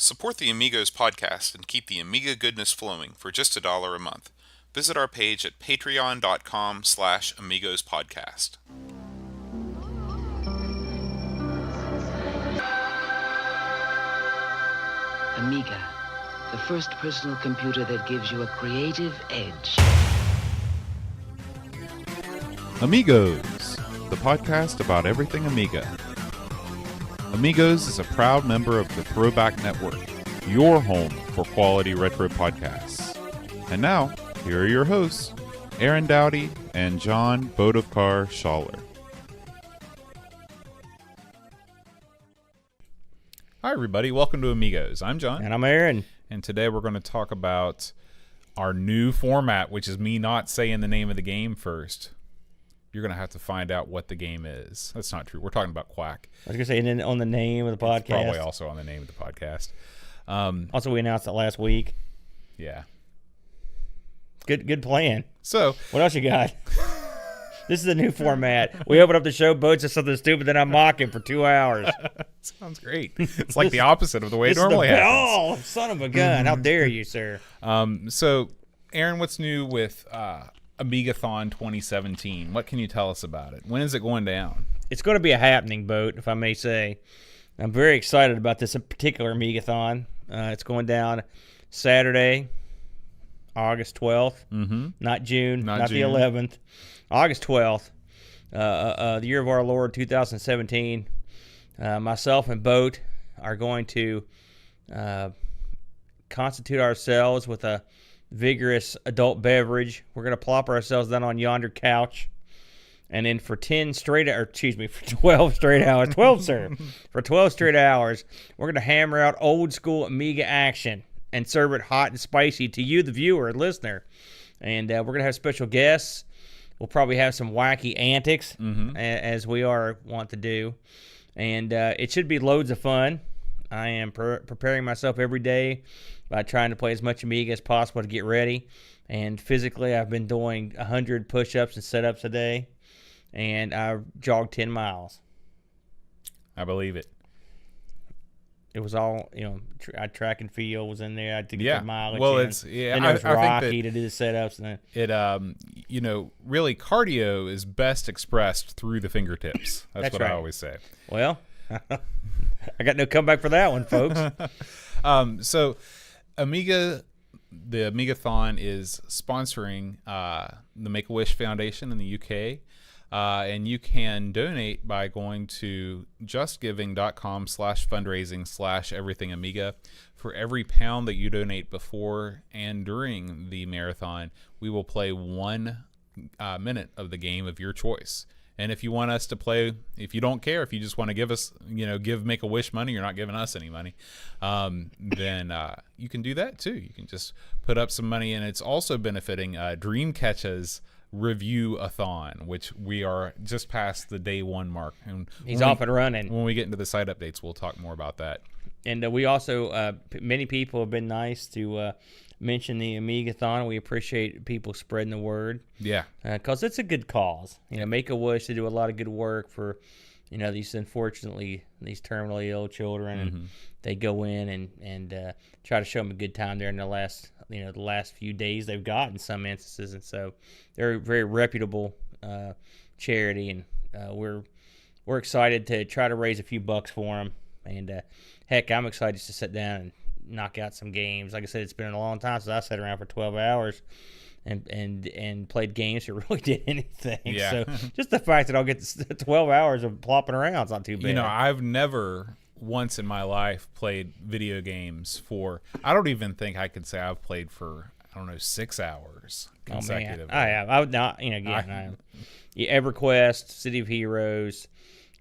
Support the Amigos podcast and keep the Amiga goodness flowing for just $1 a month. Visit our page at patreon.com/AmigosPodcast. Amiga, the first personal computer that gives you a creative edge. Amigos, the podcast about everything Amiga. Amigos is a proud member of the Throwback Network, your home for quality retro podcasts. And now, here are your hosts, Aaron Dowdy and John Bodovkar Schaller. Hi, everybody. Welcome to Amigos. I'm John. And I'm Aaron. And today we're going to talk about our new format, which is me not saying the name of the game first. You're going to have to find out what the game is. That's not true. We're talking about Qwak. I was going to say, and then on the name of the podcast. It's probably also on the name of the podcast. Also, we announced it last week. Yeah. Good plan. So, what else you got? This is a new format. We open up the show, Bo says something stupid, then I mock him for 2 hours. Sounds great. It's like the opposite of the way it normally happens. Oh, son of a gun. How dare you, sir? So, Aaron, what's new with Amigaathon 2017? What can you tell us about it? When is it going down? It's going to be a happening, boat, if I may say. I'm very excited about this particular Amigaathon. It's going down Saturday, August 12th. Mm-hmm. Not June, not the 11th. August 12th, the year of our Lord 2017. Myself and Boat are going to constitute ourselves with a vigorous adult beverage. We're going to plop ourselves down on yonder couch, and then for 12 straight hours, 12, sir, for 12 straight hours, we're going to hammer out old school Amiga action and serve it hot and spicy to you, the viewer and listener. And we're going to have special guests. We'll probably have some wacky antics, as we want to do. And it should be loads of fun. I am preparing myself every day by trying to play as much Amiga as possible to get ready. And physically, I've been doing 100 push-ups and sit-ups a day. And I jogged 10 miles. I believe it. It was all, track and field was in there. I had to get the mileage. Well, and it was Rocky to do the setups. And really cardio is best expressed through the fingertips. That's what right. I always say. Well, I got no comeback for that one, folks. So the Amigaathon is sponsoring the Make-A-Wish Foundation in the UK. And you can donate by going to justgiving.com/fundraising/everythingamiga. For every £1 that you donate before and during the marathon, we will play 1 minute of the game of your choice. And if you want us to play, if you don't care, if you just want to give us, give Make-A-Wish money, you're not giving us any money, then you can do that too. You can just put up some money, and it's also benefiting Quecha's Review-a-thon, which we are just past the day 1 mark. And he's off and running. When we get into the site updates, we'll talk more about that. And we also, many people have been nice to mention the Amigaathon. We appreciate people spreading the word. Yeah. Because it's a good cause. Make-A-Wish, they do a lot of good work for, these terminally ill children. And they go in and try to show them a good time there in the last few days they've got in some instances. And so they're a very reputable charity, and we're excited to try to raise a few bucks for them. And heck, I'm excited just to sit down and knock out some games. Like I said, it's been a long time since I sat around for 12 hours and played games or really did anything. Yeah. So just the fact that I'll get 12 hours of plopping around is not too bad. I've never once in my life played video games I don't even think I could say I've played for 6 hours consecutively. Oh man, I have. I would not. I have. EverQuest, City of Heroes.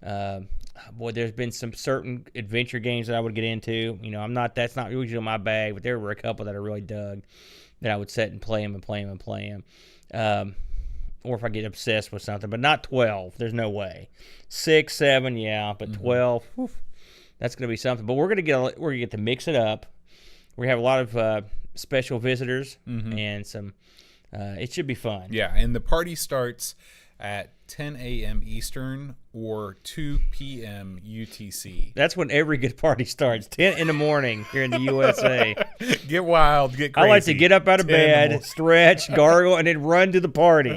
There's been some certain adventure games that I would get into. That's not usually my bag, but there were a couple that I really dug that I would sit and play them. Or if I get obsessed with something, but not 12. There's no way. 6, 7, yeah, but 12. Whew, that's going to be something. But we're gonna get to mix it up. We have a lot of special visitors and some. It should be fun. Yeah, and the party starts at 10 a.m. Eastern or 2 p.m. UTC. That's when every good party starts. 10 in the morning here in the USA. Get wild, get crazy. I like to get up out of 10 in the bed, morning. stretch, gargle, and then run to the party.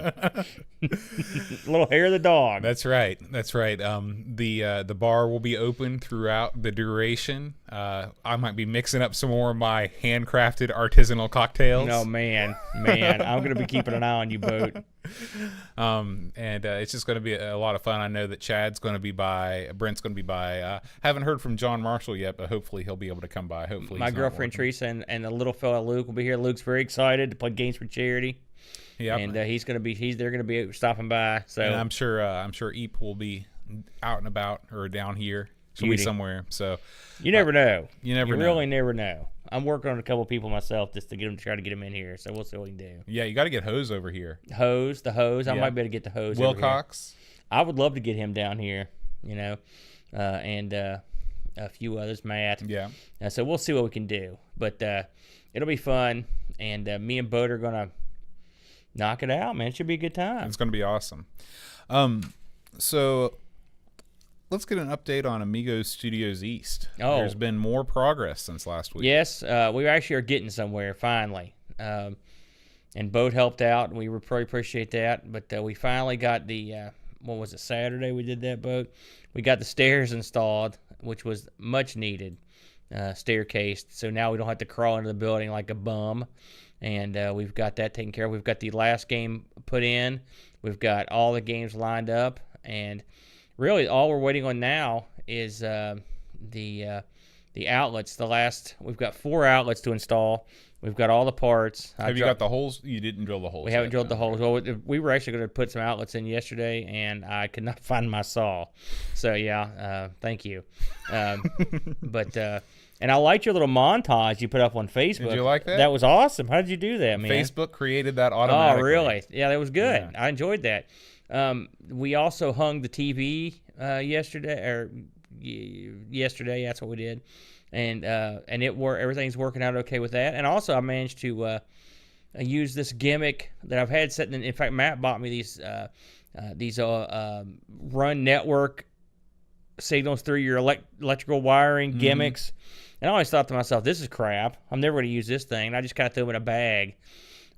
Little hair of the dog. That's right. That's right. The bar will be open throughout the duration. I might be mixing up some more of my handcrafted artisanal cocktails. No, man. I'm going to be keeping an eye on you, Boat. And it's just going to be a lot of fun. I know that Chad's going to be by, Brent's going to be by. Haven't heard from John Marshall yet, but hopefully he'll be able to come by. Hopefully My he's not girlfriend working. Teresa and the little fella Luke will be here. Luke's very excited to play games for charity. Yep. And they're gonna be stopping by. So And I'm sure Eep will be out and about or down here. She'll be Beauty. somewhere. So you never know. you never know. really never know. I'm working on a couple people myself just to try to get them in here. So we'll see what we can do. Yeah, you got to get Hose over here. The hose. I Yeah. might be able to get the hose. over here. Wilcox. I would love to get him down here. And a few others, Matt. Yeah. So we'll see what we can do. But it'll be fun. And me and Boat are gonna knock it out, man. It should be a good time. It's going to be awesome. So let's get an update on Amigos Studios East. Oh. There's been more progress since last week. Yes, we actually are getting somewhere finally. And Boat helped out, and we really appreciate that. But we finally got the, what was it, Saturday we did that, Boat? We got the stairs installed, which was much needed, staircase. So now we don't have to crawl into the building like a bum. And we've got that taken care of. We've got the last game put in. We've got all the games lined up. And really all we're waiting on now is the outlets. We've got 4 outlets to install. We've got all the parts. Have you got the holes? You didn't drill the holes. We haven't yet, drilled the no. holes. Well, we were actually going to put some outlets in yesterday, and I could not find my saw. So, yeah, thank you. And I liked your little montage you put up on Facebook. Did you like that? That was awesome. How did you do that, man? Facebook created that automatically. Oh, really? Yeah, that was good. Yeah. I enjoyed that. We also hung the TV yesterday. That's what we did, and everything's working out okay with that. And also, I managed to use this gimmick that I've had sitting. In fact, Matt bought me these run network signals through your electrical wiring gimmicks. And I always thought to myself, this is crap. I'm never going to use this thing. And I just kind of threw them in a bag.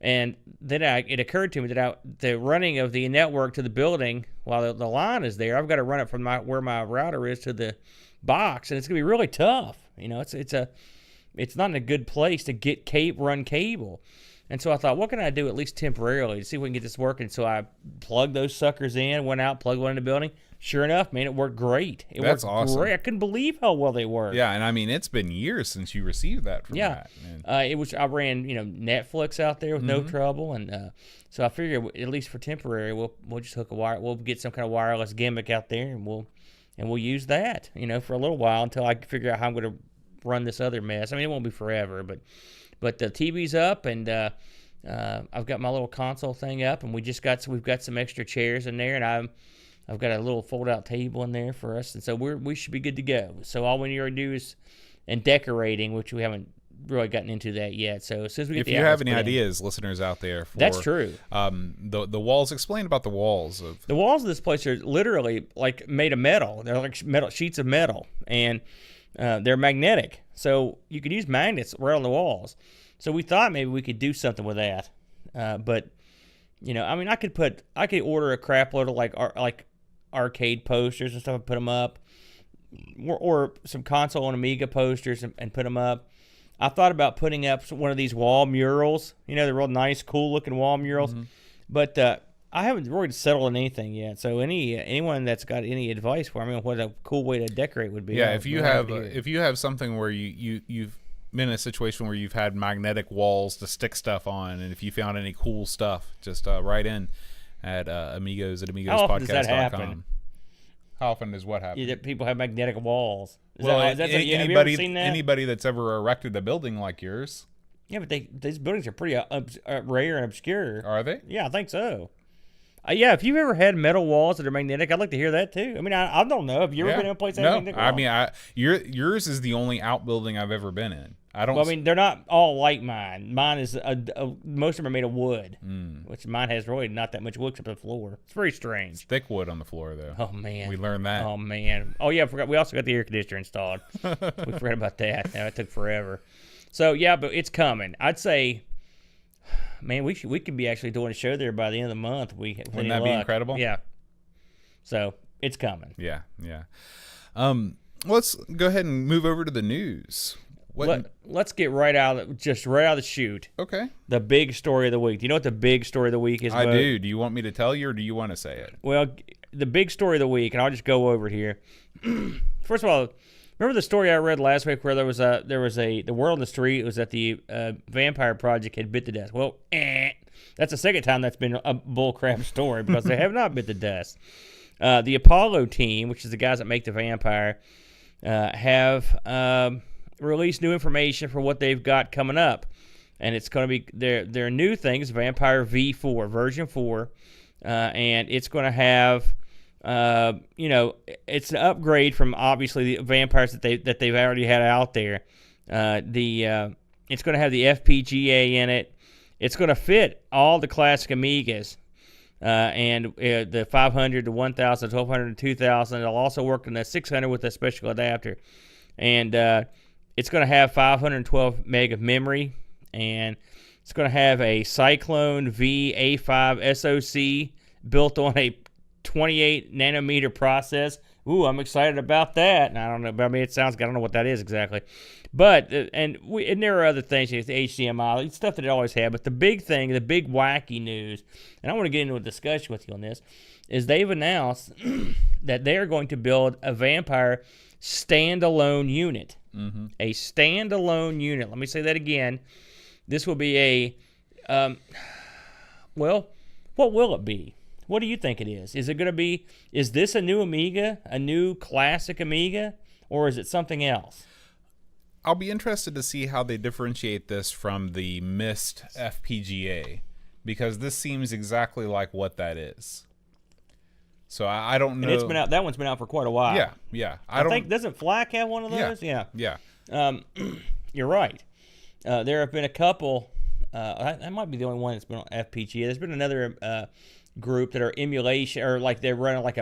And then it occurred to me that the running of the network to the building while the line is there, I've got to run it from where my router is to the box, and it's going to be really tough. It's not in a good place to run cable. And so I thought, what can I do at least temporarily to see if we can get this working? So I plugged those suckers in, went out, plugged one in the building. Sure enough, man, it worked great. That's awesome. Great. I couldn't believe how well they worked. Yeah, and I mean, it's been years since you received that from Yeah, that. I ran Netflix out there with no trouble, and so I figured at least for temporary, we'll just hook a wire. We'll get some kind of wireless gimmick out there, and we'll use that for a little while until I figure out how I'm going to run this other mess. I mean, it won't be forever, but the TV's up, and I've got my little console thing up, and we've got some extra chairs in there, and I've got a little fold-out table in there for us, and so we should be good to go. So all we need to do is decorating, which we haven't really gotten into that yet. So as soon as we get If the you have outlets any put in- ideas, listeners out there, That's true. The walls. Explain about the walls of. The walls of this place are literally like made of metal. They're like metal sheets of metal, and they're magnetic. So you could use magnets right on the walls. So we thought maybe we could do something with that, but I mean, I could order a crap load of like arcade posters and stuff and put them up, or some console and Amiga posters and put them up. I thought about putting up one of these wall murals. They're real nice, cool looking wall murals, but I haven't really settled on anything yet. So anyone that's got any advice for me on what a cool way to decorate would be? Yeah, I'd if you be happy have to hear it. if you have something where you've been in a situation where you've had magnetic walls to stick stuff on, and if you found any cool stuff, just write in at Amigos at How often does that happen? AmigosPodcast.com. How often does what happen? Yeah, that people have magnetic walls. Have you anybody ever seen that? anybody that's ever erected a building like yours, Yeah, but these buildings are pretty rare and obscure. are they? Yeah, I think so. Yeah, if you've ever had metal walls that are magnetic, I'd like to hear that too. I mean, I don't know. Have you ever been in a place that has No, magnetic I walls? mean, yours is the only outbuilding I've ever been in. I don't. Well, I mean, they're not all like mine. Mine is most of them are made of wood, which mine has really not that much wood except the floor. It's very strange. thick wood on the floor though. Oh man, We learned that. Oh man. Oh yeah, I forgot. We also got the air conditioner installed. We forgot about that. Now it took forever. So yeah, but it's coming. I'd say, man, we could be actually doing a show there by the end of the month. Wouldn't that be incredible? Yeah. So it's coming. Yeah. Let's go ahead and move over to the news. Let's get right out of the chute. Okay. The big story of the week. Do you know what the big story of the week is? I do. Do you want me to tell you, or do you want to say it? Well, the big story of the week, and I'll just go over it here. First of all, remember the story I read last week where there was the word on the street was that the Vampire Project had bit the dust. Well, that's the second time that's been a bullcrap story because they have not bit the dust. The Apollo team, which is the guys that make the Vampire, have released new information for what they've got coming up, and it's going to be their new things, Vampire V4 version 4, and it's going to have it's an upgrade from obviously the Vampires that they've already had out there. It's going to have the FPGA in it. It's going to fit all the classic Amigas. And the 500, the 1000, 1200, and 2000. It'll also work on the 600 with a special adapter. And it's going to have 512 meg of memory. And it's going to have a Cyclone V A5 SoC built on a 28 nanometer process. Ooh, I'm excited about that. And I don't know, but I mean, I don't know what that is exactly. But, and there are other things, the HDMI, stuff that it always had. But the big thing, the big wacky news, and I want to get into a discussion with you on this, is they've announced that they are going to build a Vampire standalone unit. Mm-hmm. A standalone unit. Let me say that again. This will be well, what will it be? What do you think it is? Is it going to be, is this a new Amiga, a new classic Amiga, or is it something else? I'll be interested to see how they differentiate this from the Myst FPGA, because this seems exactly like what that is. So I don't know. And it's been out. That one's been out for quite a while. Yeah. I think, doesn't Flack have one of those? Yeah. You're right. There have been a couple. That might be the only one that's been on FPGA. There's been another group that are emulation, or like they're running like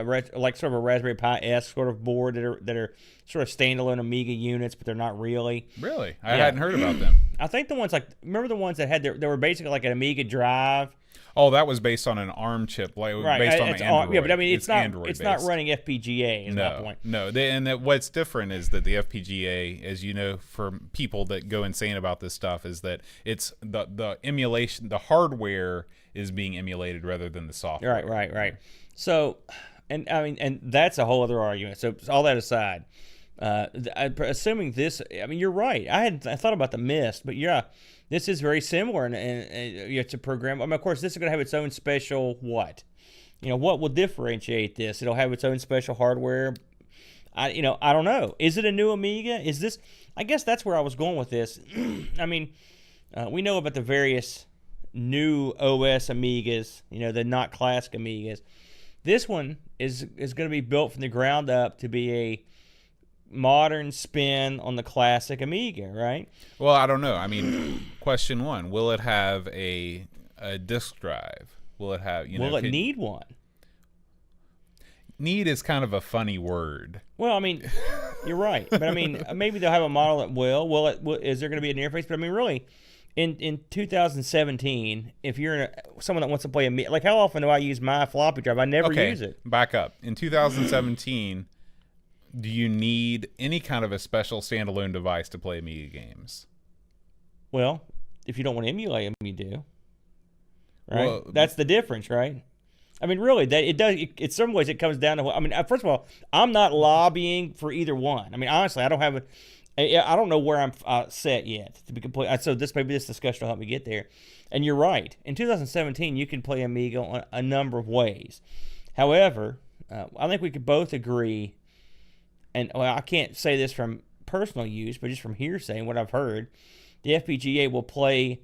sort of a Raspberry Pi S sort of board that are sort of standalone Amiga units, but they're not really. Really, I hadn't heard about them. I think the ones remember the ones that had they were basically like an Amiga drive. Oh, that was based on an ARM chip, like right. based on Android. Yeah, but I mean it's not Android-based. running FPGA. Is my point. No. What's different is that the FPGA, as you know, for people that go insane about this stuff, is that it's the emulation, the hardware is being emulated rather than the software. Right. So, and I mean, and that's a whole other argument. So all that aside, assuming this, I mean, you're right. I thought about the Myst, but yeah, this is very similar, and it's a program. I mean, of course, this is going to have its own special what? What will differentiate this? It'll have its own special hardware. I don't know. Is it a new Amiga? Is this? I guess that's where I was going with this. I mean, we know about the various new OS Amigas, the not classic Amigas. This one is going to be built from the ground up to be a modern spin on the classic Amiga, right? Well, I don't know. I mean, question one: will it have a disk drive? Will it have? Will it need one? Need is kind of a funny word. Well, I mean, you're right, but I mean, maybe they'll have a model that will. Is there going to be an interface? But I mean, really. In 2017, if you're someone that wants to play Amiga, like how often do I use my floppy drive? I never use it. Back up. In 2017, do you need any kind of a special standalone device to play Amiga games? Well, if you don't want to emulate them, you do. Right? Well, that's the difference, right? I mean, really, in some ways, it comes down to. I mean, first of all, I'm not lobbying for either one. I mean, honestly, I don't know where I'm set yet, to be complete. So this discussion will help me get there. And you're right. In 2017, you can play Amiga on a number of ways. However, I think we could both agree, and I can't say this from personal use, but just from hearsay and what I've heard, the FPGA will play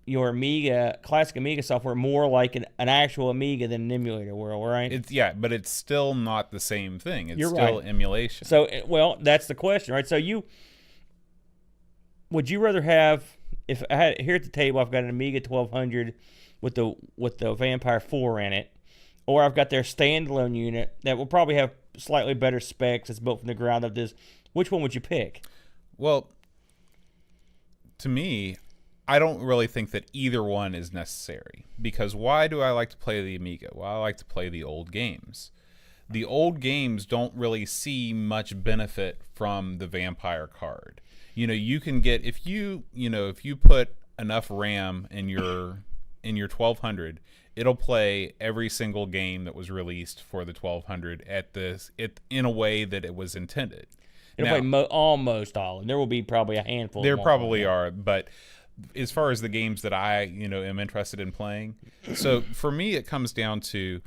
your Amiga, classic Amiga software more like an actual Amiga than an emulator will, right? But it's still not the same thing. It's You're still right. emulation. So, well, that's the question, right? So would you rather have, if I had here at the table, I've got an Amiga 1200 with the Vampire 4 in it, or I've got their standalone unit that will probably have slightly better specs. It's built from the ground up. Which one would you pick? Well, to me, I don't really think that either one is necessary, because why do I like to play the Amiga? Well, I like to play the old games. The old games don't really see much benefit from the Vampire card. You can get, if you put enough RAM in your 1200, it'll play every single game that was released for the 1200 in a way that it was intended. It'll play almost all, and there will be probably a handful. There probably are, but as far as the games that I am interested in playing, so for me it comes down to,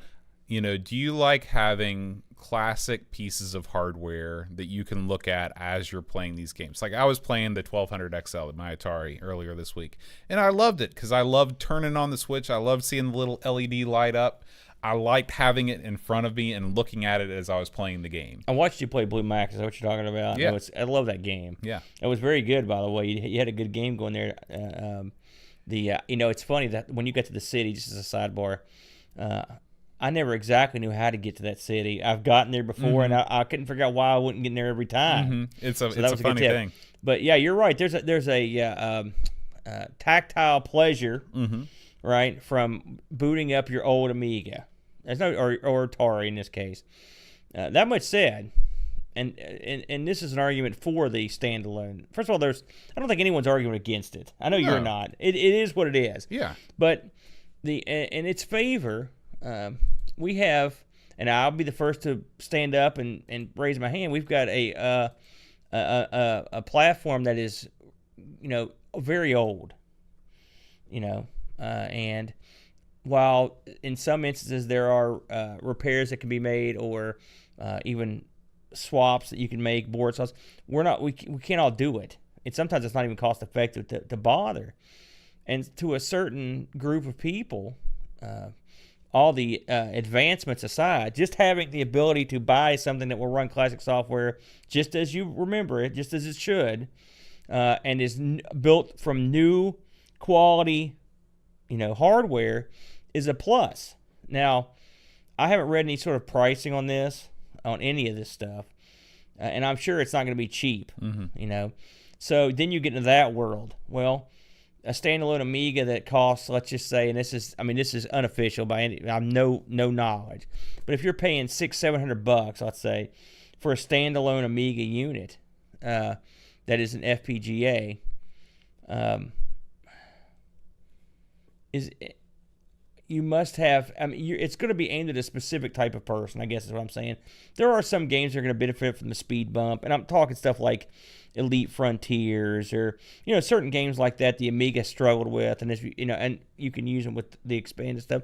do you like having classic pieces of hardware that you can look at as you're playing these games? Like I was playing the 1200 XL at my Atari earlier this week, and I loved it because I loved turning on the switch. I loved seeing the little LED light up. I liked having it in front of me and looking at it as I was playing the game. I watched you play Blue Max. Is that what you're talking about? Yeah. I love that game. Yeah. It was very good, by the way. You had a good game going there. It's funny that when you get to the city, just as a sidebar, I never exactly knew how to get to that city. I've gotten there before, and I couldn't figure out why I wouldn't get in there every time. It's a funny thing. But yeah, you're right. There's a tactile pleasure, right, from booting up your old Amiga. There's no or Atari in this case. That much said, and this is an argument for the standalone. First of all, I don't think anyone's arguing against it. I know you're not. It is what it is. Yeah. But in its favor, we have, and I'll be the first to stand up and raise my hand. We've got a platform that is, very old, and while in some instances there are repairs that can be made, or even swaps that you can make, board swaps, we can't all do it. And sometimes it's not even cost effective to bother. And to a certain group of people, all the advancements aside, just having the ability to buy something that will run classic software just as you remember it, just as it should, and is built from new quality, hardware, is a plus. Now, I haven't read any sort of pricing on any of this stuff, and I'm sure it's not going to be cheap, So then you get into that world. Well, a standalone Amiga that costs, let's just say, and this is unofficial by any, I'm no knowledge, but if you're paying $600-700, let's say, for a standalone Amiga unit, that is an FPGA, you must have, it's going to be aimed at a specific type of person, I guess is what I'm saying. There are some games that are going to benefit from the speed bump, and I'm talking stuff like Elite Frontiers, or certain games like that the Amiga struggled with, and and you can use them with the expanded stuff,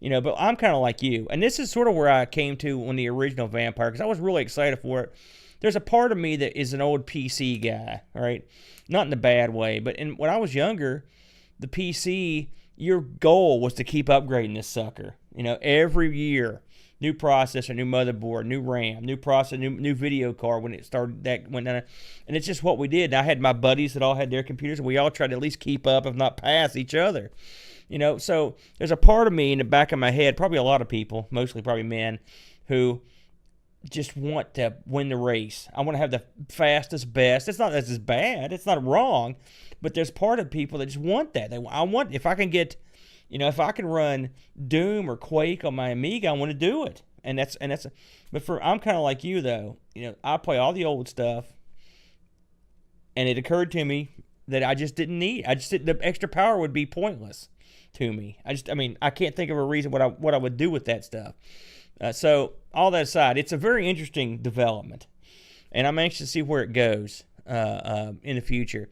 But I'm kind of like you, and this is sort of where I came to when the original Vampire, because I was really excited for it. There's a part of me that is an old PC guy, right? Not in a bad way, but when I was younger, the PC, your goal was to keep upgrading this sucker. Every year, new processor, new motherboard, new RAM, new processor, new video card. When it started, that went down, and it's just what we did. And I had my buddies that all had their computers, and we all tried to at least keep up, if not pass each other. So there's a part of me in the back of my head, probably a lot of people, mostly probably men, who just want to win the race. I want to have the fastest, best. It's not that it's bad. It's not wrong. But there's part of people that just want that. I want, if I can get, if I can run Doom or Quake on my Amiga, I want to do it. And that's. But I'm kind of like you though. I play all the old stuff, and it occurred to me that I just didn't need. The extra power would be pointless to me. I can't think of a reason what I would do with that stuff. So all that aside, it's a very interesting development, and I'm anxious to see where it goes in the future.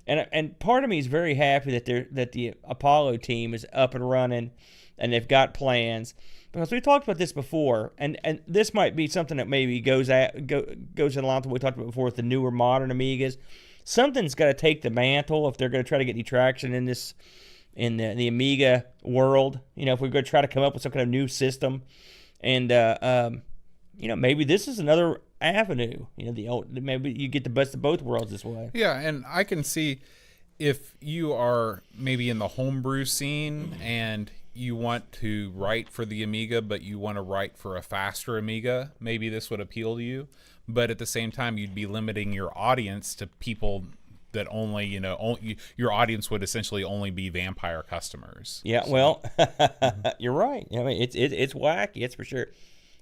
And part of me is very happy that the Apollo team is up and running, and they've got plans, because we talked about this before, and this might be something that maybe goes in along with what we talked about before with the newer modern Amigas. Something's got to take the mantle if they're going to try to get any traction in the Amiga world. If we're going to try to come up with some kind of new system, and maybe this is another avenue. Maybe you get the best of both worlds this way. Yeah, and I can see if you are maybe in the homebrew scene and you want to write for the Amiga, but you want to write for a faster Amiga, maybe this would appeal to you. But at the same time, you'd be limiting your audience to people that only, your audience would essentially only be Vampire customers. Yeah, So, well, you're right. I mean, it's wacky, it's for sure.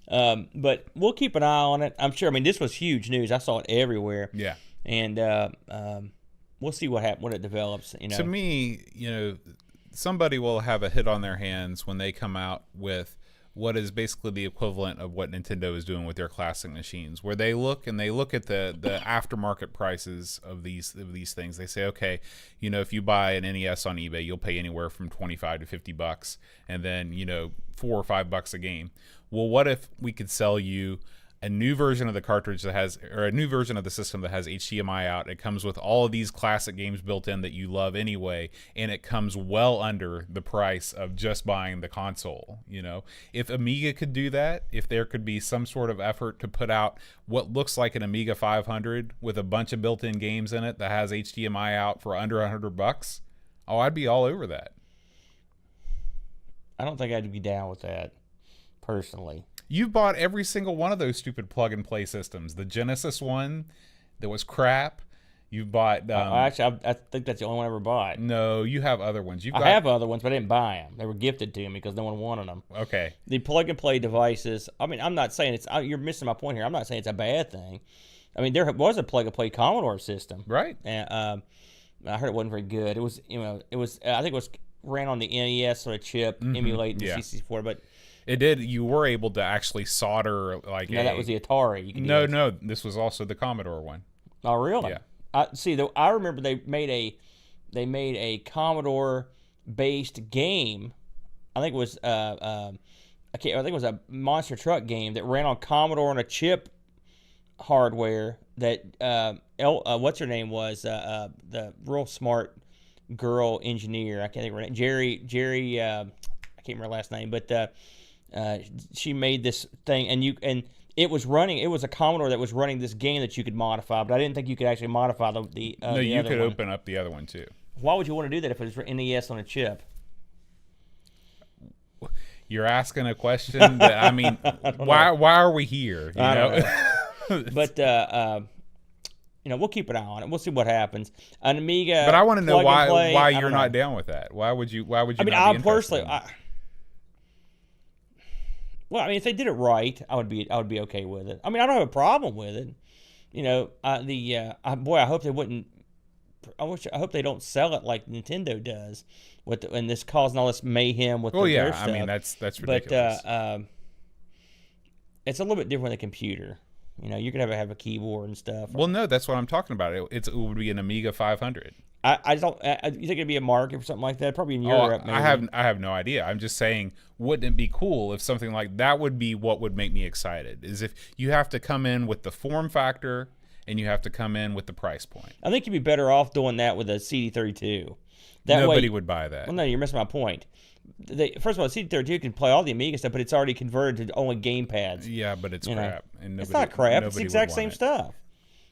But we'll keep an eye on it. I'm sure. I mean, this was huge news. I saw it everywhere. yeah. And we'll see what it develops. To me, somebody will have a hit on their hands when they come out with what is basically the equivalent of what Nintendo is doing with their classic machines, where they look at the aftermarket prices of these things. They say, okay, if you buy an NES on eBay, you'll pay anywhere from $25 to $50, and then $4 or $5 a game. Well, what if we could sell you a new version of the cartridge or a new version of the system that has HDMI out? It comes with all of these classic games built in that you love anyway, and it comes well under the price of just buying the console. If Amiga could do that, if there could be some sort of effort to put out what looks like an Amiga 500 with a bunch of built-in games in it that has HDMI out for under $100, I'd be all over that. I don't think I'd be down with that personally. You bought every single one of those stupid plug-and-play systems. The Genesis one that was crap. You bought... actually, I think that's the only one I ever bought. No, you have other ones. I have other ones, but I didn't buy them. They were gifted to me because no one wanted them. Okay. The plug-and-play devices, I mean, I'm not saying you're missing my point here. I'm not saying it's a bad thing. I mean, there was a plug-and-play Commodore system. Right. And I heard it wasn't very good. It was, I think it was ran on the NES on a chip, emulating the C64, but... It did. You were able to actually solder that was the Atari. No. This was also the Commodore one. Oh, really? Yeah. I remember they made a Commodore-based game. I think it was I think it was a monster truck game that ran on Commodore on a chip hardware. That what's her name was the real smart girl engineer. I can't think of her name. Jerry. I can't remember her last name, but. She made this thing, and it was running. It was a Commodore that was running this game that you could modify, but I didn't think you could actually modify the no, the you other could one. open up the other one too. Why would you want to do that if it was NES on a chip? You're asking a question that I mean, why are we here? I don't know. But we'll keep an eye on it. We'll see what happens. An Amiga, but I want to know why you're not down with that. Why would you? I mean, not I be personally. interested Well, I mean, if they did it right, I would be okay with it. I mean, I don't have a problem with it. I hope they wouldn't. I hope they don't sell it like Nintendo does, and this causing all this mayhem with. Their stuff. I mean that's ridiculous. But it's a little bit different than a computer. You could have a keyboard and stuff. Well, no, that's what I'm talking about. It would be an Amiga 500. I don't. You think it'd be a market for something like that? Probably in Europe. Maybe. I have no idea. I'm just saying, wouldn't it be cool if something like that would be what would make me excited? Is if you have to come in with the form factor and you have to come in with the price point. I think you'd be better off doing that with a CD32. Nobody would buy that. Well, no, you're missing my point. First of all, CD32 can play all the Amiga stuff, but it's already converted to only game pads. Yeah, but it's crap. And it's not crap. It's the exact same stuff.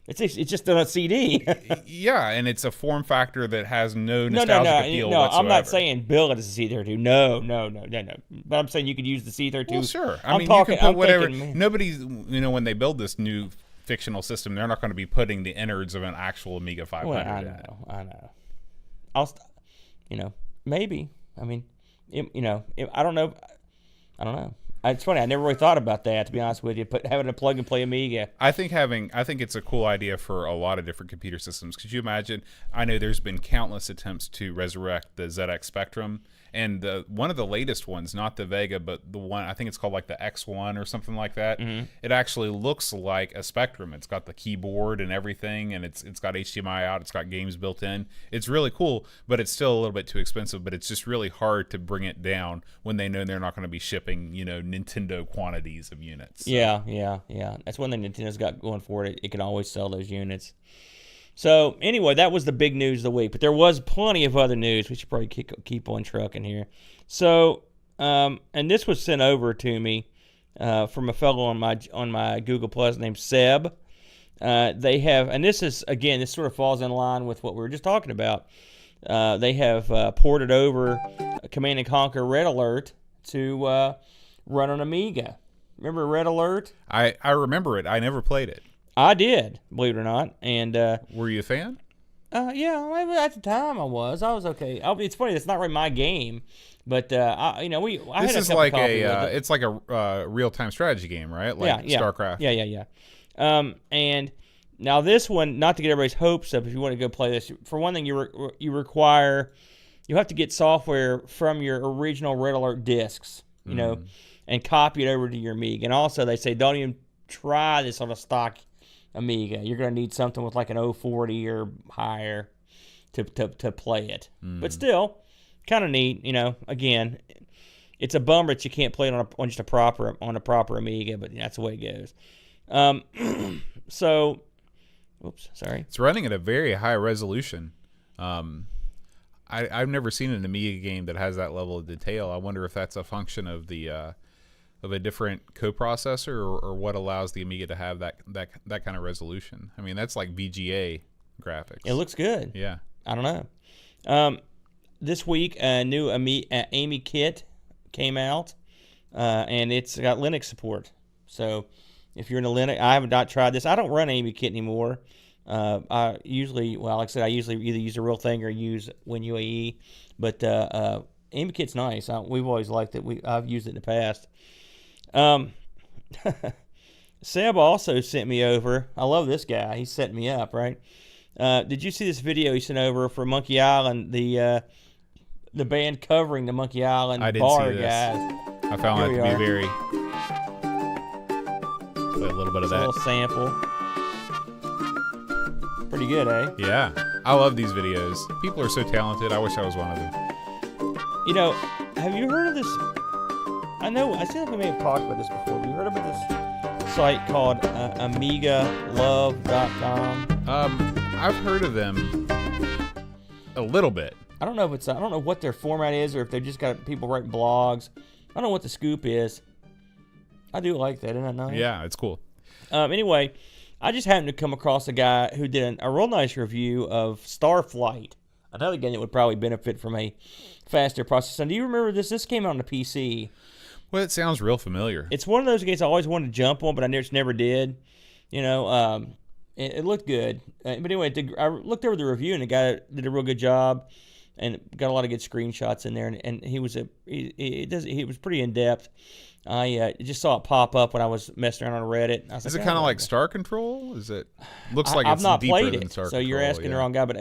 It's just on a CD. Yeah, and it's a form factor that has no nostalgic appeal whatsoever. I'm not saying build it as a C32. No. But I'm saying you could use the C32. Well, sure. I mean, you can put whatever. Nobody's, when they build this new fictional system, they're not going to be putting the innards of an actual Amiga 500 well, in. I know. Maybe. I mean, I don't know. It's funny. I never really thought about that, to be honest with you. But having a plug and play Amiga, I think it's a cool idea for a lot of different computer systems. Could you imagine? I know there's been countless attempts to resurrect the ZX Spectrum, and one of the latest ones, not the Vega, but the one I think it's called like the X1 or something like that. Mm-hmm. It actually looks like a Spectrum. It's got the keyboard and everything, and it's got HDMI out. It's got games built in. It's really cool, but it's still a little bit too expensive. But it's just really hard to bring it down when they know they're not going to be shipping, Nintendo quantities of units. So. Yeah. That's one thing Nintendo's got going for it. It can always sell those units. So, anyway, that was the big news of the week. But there was plenty of other news. We should probably keep on trucking here. So, and this was sent over to me from a fellow on my Google Plus named Seb. They have, and this sort of falls in line with what we were just talking about. They have ported over Command and Conquer Red Alert to run on Amiga. Remember Red Alert? I remember it. I never played it. I did, believe it or not. And were you a fan? Yeah, at the time I was okay. It's funny, it's not really my game, but I had it's like a real-time strategy game, right? Like StarCraft. Yeah. And now this one, not to get everybody's hopes up, if you want to go play this, for one thing, you have to get software from your original Red Alert discs, and copy it over to your Amiga. And also, they say don't even try this on a stock Amiga. You're going to need something with like an 040 or higher to play it. But still, kind of neat. Again, it's a bummer that you can't play it on just a proper Amiga, but that's the way it goes. So, oops, sorry. It's running at a very high resolution. I've never seen an Amiga game that has that level of detail. I wonder if that's a function of a different coprocessor or what allows the Amiga to have that kind of resolution. I mean, that's like VGA graphics. It looks good. Yeah. I don't know. This week, a new Amy kit came out, and it's got Linux support. So if you're in a Linux, I have not tried this. I don't run Amy kit anymore. I usually, like I said, either use a real thing or use WinUAE. But Amy kit's nice. We've always liked it. I've used it in the past. Seb also sent me over. I love this guy. He set me up, right? Did you see this video he sent over for Monkey Island? The band covering the Monkey Island bar guys. I found that to be very. Play a little bit of that. A little sample. Pretty good, eh? Yeah, I love these videos. People are so talented. I wish I was one of them. Have you heard of this? I feel like we may have talked about this before. Have you heard about this site called Amigaalove.com? I've heard of them a little bit. I don't know what their format is, or if they've just got people writing blogs. I don't know what the scoop is. I do like that, isn't that nice? Yeah, it's cool. Anyway, I just happened to come across a guy who did a real nice review of Starflight, another game that would probably benefit from a faster processor. Do you remember this? This came out on the PC. Well, it sounds real familiar. It's one of those games I always wanted to jump on, but I just never did. It looked good. But anyway, I looked over the review, and the guy did a real good job and got a lot of good screenshots in there. And he was pretty in depth. I just saw it pop up when I was messing around on Reddit. Is it kind of like Star Control? Looks like I've it's not deeper played than it, Star so Control. you're asking the wrong guy. But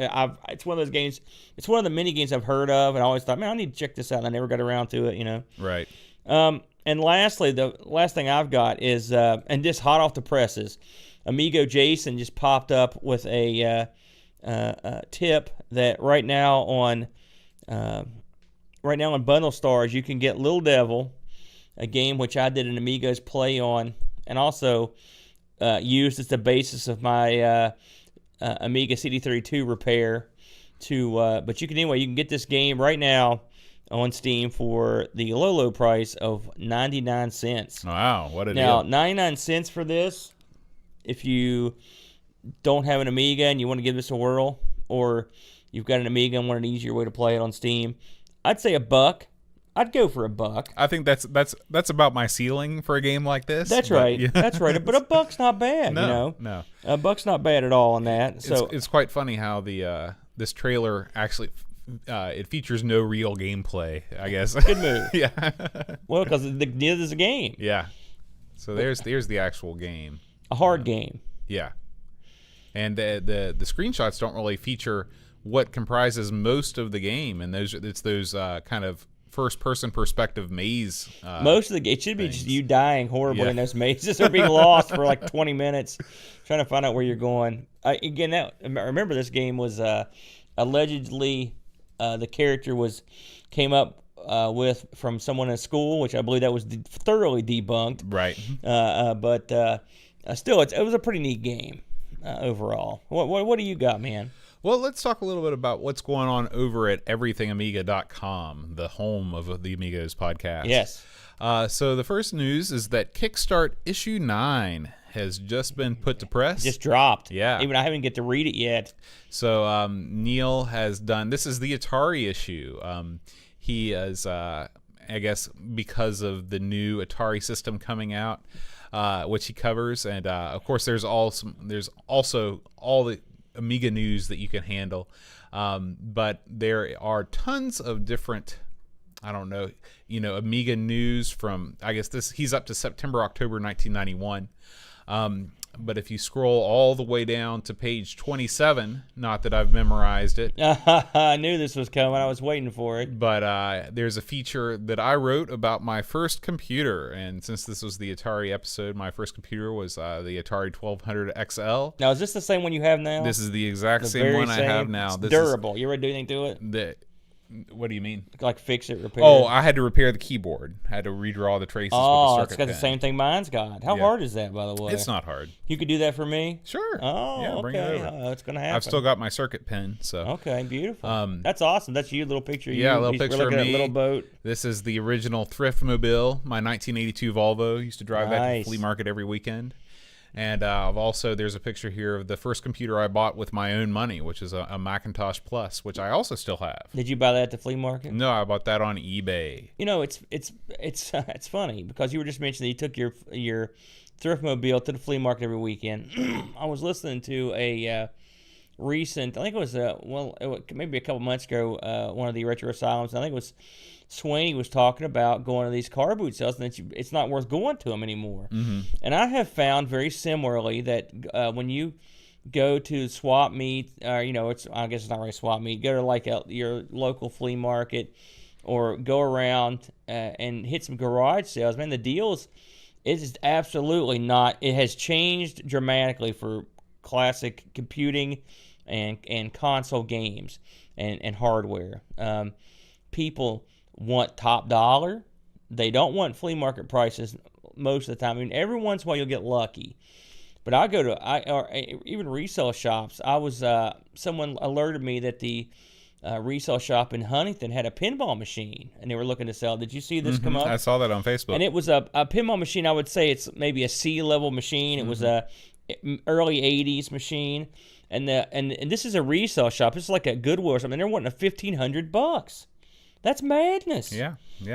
it's one of those games. It's one of the mini games I've heard of, and I always thought, man, I need to check this out. And I never got around to it. Right. And lastly, the last thing I've got is, and this hot off the presses, Amigo Jason just popped up with a tip that right now on Bundle Stars you can get Little Devil, a game which I did an Amigos play on, and also used as the basis of my Amiga CD32 repair. But you can get this game right now on Steam for the low price of 99 cents. Wow, what a now, deal. 99 cents for this, if you don't have an Amiga and you want to give this a whirl, or you've got an Amiga and want an easier way to play it on Steam, I'd say $1. I'd go for $1. I think that's about my ceiling for a game like this. That's right. Yeah. That's right. But $1's not bad, No. $1's not bad at all on that. So it's quite funny how the this trailer actually it features no real gameplay, I guess. Good move. Yeah. Well, because neither is a game. Yeah. So there's the actual game. A hard game. Yeah. And the screenshots don't really feature what comprises most of the game, and it's those kind of first-person perspective maze. Most of the game, it should be just you dying horribly in those mazes or being lost for like 20 minutes trying to find out where you're going. I remember this game was allegedly the character came up with from someone in school, which I believe that was thoroughly debunked. Right. But still, it was a pretty neat game overall. What do you got, man? Well, let's talk a little bit about what's going on over at everythingamiga.com, the home of the Amigos podcast. Yes. So the first news is that Kickstart issue 9 has just been put to press. Just dropped. Yeah. Even I haven't get to read it yet. So Neil has done, this is the Atari issue. He is, I guess, because of the new Atari system coming out, which he covers. And of course, there's also all the Amiga news that you can handle. But there are tons of different, I don't know, Amiga news from, I guess he's up to September, October 1991. But if you scroll all the way down to page 27, not that I've memorized it, I knew this was coming. I was waiting for it. but there's a feature that I wrote about my first computer. And since this was the Atari episode, my first computer was the Atari 1200 XL. Now, is this the same one you have now? This is the exact The same very one I have now. It's This durable. You ever do anything to it? is what do you mean? Like fix it, repair Oh, it? I had to repair the keyboard. I had to redraw the traces with the Oh, circuit it's got the pen. same thing mine's got. How Yeah. hard is that, by the way? It's not hard. You could do that for me? Sure. Oh, yeah, okay. bring it over. It's going to happen. I've still got my circuit pen, so. Okay, beautiful. That's awesome. That's you, little picture of you. Yeah, a little We're picture looking of at me. little boat. This is the original thrift mobile, my 1982 Volvo. Used to drive that to the Nice. flea market every weekend. And I've also, there's a picture here of the first computer I bought with my own money, which is a Macintosh Plus, which I also still have. Did you buy that at the flea market? No, I bought that on eBay. It's funny because you were just mentioning that you took your thriftmobile to the flea market every weekend. I was listening to a recent, I think it was maybe a couple months ago, one of the Retro Asylums. I think it was Swaney was talking about going to these car boot sales, and it's not worth going to them anymore. Mm-hmm. And I have found very similarly that when you go to swap meet, I guess it's not really swap meet. Go to like your local flea market, or go around and hit some garage sales. Man, the deals, it is absolutely not. It has changed dramatically for classic computing and console games and hardware. People want top dollar. They don't want flea market prices most of the time. I mean, every once in a while you'll get lucky. But I go to or even resale shops. I was someone alerted me that the resale shop in Huntington had a pinball machine, and they were looking to sell. Did you see this come up? I saw that on Facebook. And it was a pinball machine. I would say it's maybe a C-level machine. It was a early '80s machine, and this is a resale shop. It's like a Goodwill or something. They're wanting $1,500. That's madness. Yeah.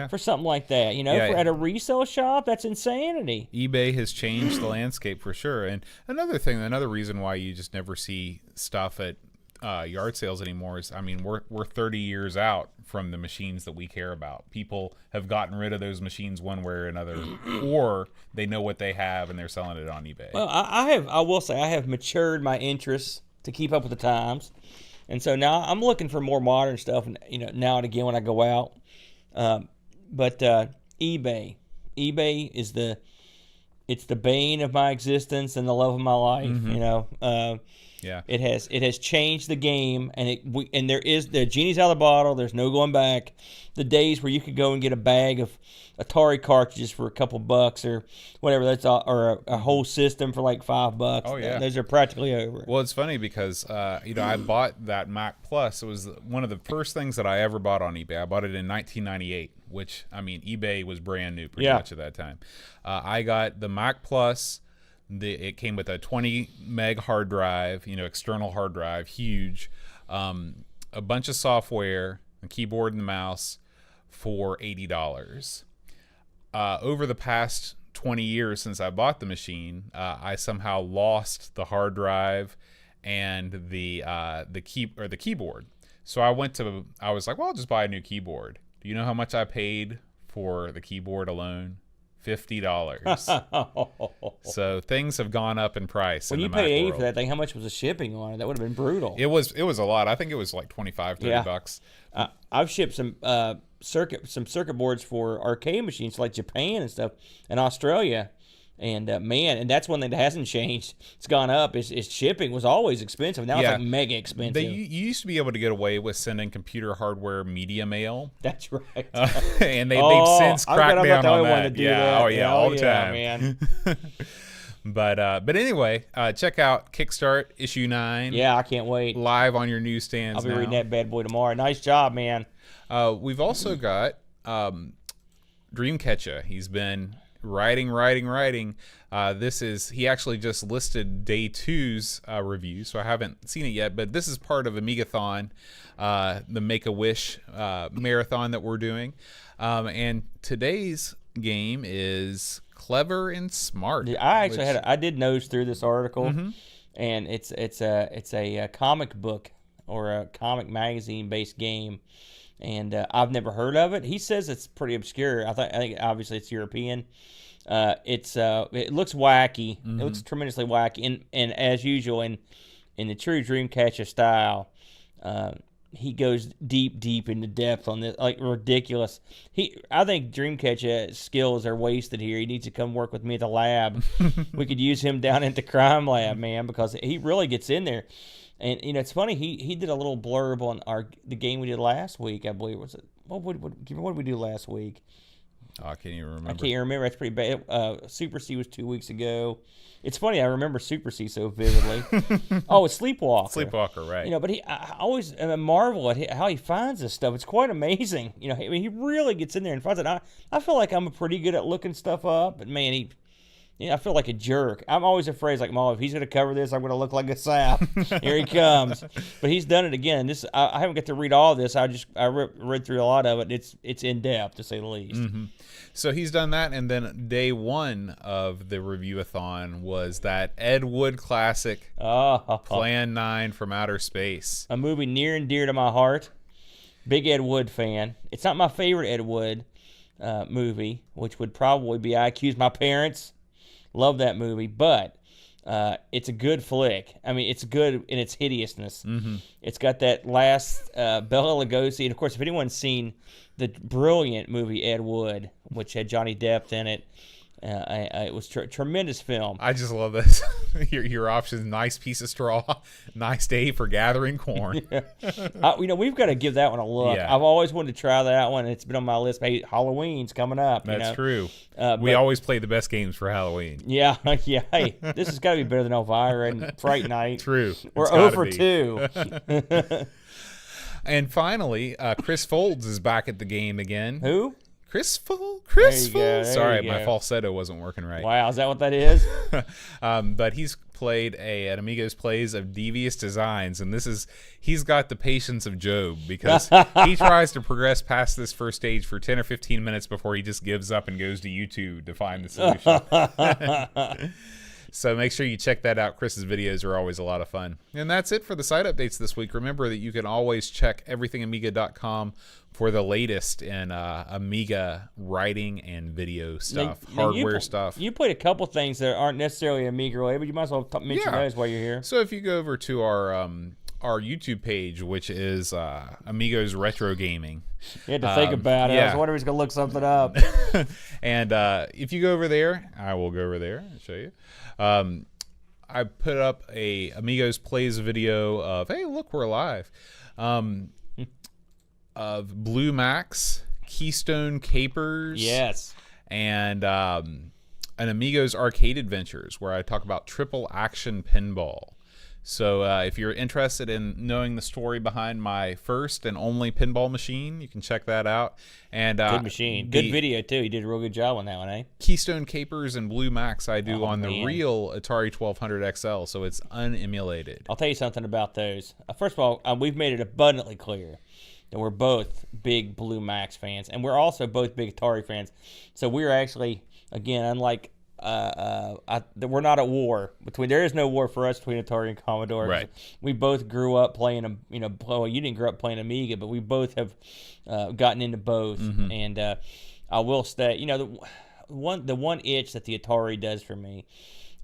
For something like that, at a resale shop, that's insanity. eBay has changed the landscape for sure. And another reason why you just never see stuff at yard sales anymore is, I mean, we're 30 years out from the machines that we care about. People have gotten rid of those machines one way or another, or they know what they have and they're selling it on eBay. Well, I will say I have matured my interests to keep up with the times. And so now I'm looking for more modern stuff, now and again when I go out. But eBay is it's the bane of my existence and the love of my life. Mm-hmm. Yeah. It has changed the game, and there is the genie's out of the bottle. There's no going back. The days where you could go and get a bag of Atari cartridges for a couple bucks or whatever, or a whole system for like $5. Oh yeah, those are practically over. Well, it's funny because I bought that Mac Plus. It was one of the first things that I ever bought on eBay. I bought it in 1998, which, I mean, eBay was brand new pretty much at that time. I got the Mac Plus. It came with a 20 meg hard drive, external hard drive, huge, a bunch of software, a keyboard and the mouse for $80. Over the past 20 years since I bought the machine, I somehow lost the hard drive and the keyboard. So I was like, well, I'll just buy a new keyboard. Do you know how much I paid for the keyboard alone? $50. So things have gone up in price. When you paid $80 for that thing, how much was the shipping on it? That would have been brutal. It was a lot. I think it was like $25-$30. I've shipped some circuit boards for arcade machines like Japan and stuff, and Australia. And and that's one thing that hasn't changed. It's gone up. Is shipping was always expensive. Now it's like mega expensive. You used to be able to get away with sending computer hardware media mail. That's right. And they've since cracked down on that. All the time, man. But anyway, check out Kickstart issue 9. Yeah, I can't wait. Live on your newsstands. I'll be now. reading that bad boy tomorrow. Nice job, man. We've also got Dream Quecha. He's been writing. He actually just listed day 2's review, so I haven't seen it yet, but this is part of Amigaathon, the Make-A-Wish marathon that we're doing. And today's game is Clever and Smart. I actually I did nose through this article, and it's a comic book or a comic magazine based game, and I've never heard of it. He says it's pretty obscure. I think obviously it's European. It looks wacky. It looks tremendously wacky, and as usual in the true Dreamcatcher style, he goes deep into depth on this, like ridiculous. I think Dreamcatcher skills are wasted here. He needs to come work with me at the lab. We could use him down at the crime lab, man, because he really gets in there. And it's funny. He did a little blurb on the game we did last week. I believe was it. What did we do last week? Oh, I can't even remember. I can't remember. That's pretty bad. Super C was 2 weeks ago. It's funny. I remember Super C so vividly. Oh, it's Sleepwalker. Sleepwalker, right? But I always marvel at how he finds this stuff. It's quite amazing. He really gets in there and finds it. I feel like I'm pretty good at looking stuff up, but man, I feel like a jerk. I'm always afraid, like, Mom, if he's going to cover this, I'm going to look like a sap. Here he comes. But he's done it again. I haven't got to read all this. I read through a lot of it. It's in depth, to say the least. So he's done that, and then day 1 of the review-a-thon was that Ed Wood classic, Plan 9 from Outer Space. A movie near and dear to my heart. Big Ed Wood fan. It's not my favorite Ed Wood movie, which would probably be I Accuse My Parents. Love that movie, but it's a good flick. I mean, it's good in its hideousness. It's got that last Bela Lugosi, and of course, if anyone's seen the brilliant movie Ed Wood, which had Johnny Depp in it, it was tremendous film. I just love this. your options: nice piece of straw, nice day for gathering corn. We've got to give that one a look. Yeah. I've always wanted to try that one. It's been on my list. Hey, Halloween's coming up. That's true. We we always play the best games for Halloween. Yeah. Hey, this has got to be better than Elvira and Fright Night. True. We're 0 for 2. And finally, Chris Folds is back at the game again. Who? Chris Folds. Sorry, my go. falsetto wasn't working right. Wow, is that what that is? But he's played an Amigos Plays of Devious Designs, and he's got the patience of Job, because he tries to progress past this first stage for 10 or 15 minutes before he just gives up and goes to YouTube to find the solution. So make sure you check that out. Chris's videos are always a lot of fun. And that's it for the site updates this week. Remember that you can always check everythingamiga.com for the latest in Amiga writing and video stuff, hardware stuff. You played a couple things that aren't necessarily Amiga related, but you might as well mention those while you're here. So if you go over to our YouTube page, which is Amigos Retro Gaming. You had to think about it. Yeah. I was wondering if he's going to look something up. And if you go over there, I will go over there and show you. I put up a Amigos Plays video of, hey, look, we're live, of Blue Max, Keystone Capers. Yes. And an Amigos Arcade Adventures, where I talk about triple action pinball. So if you're interested in knowing the story behind my first and only pinball machine, you can check that out. And good machine. Good video, too. You did a real good job on that one, eh? Keystone Capers and Blue Max I do on the real Atari 1200 XL, so it's unemulated. I'll tell you something about those. First of all, we've made it abundantly clear that we're both big Blue Max fans, and we're also both big Atari fans. So we're actually, again, unlike... we're not at war between. There is no war for us between Atari and Commodore. Right. We both grew up playing. Well, you didn't grow up playing Amiga, but we both have gotten into both. And I will say, the one itch that the Atari does for me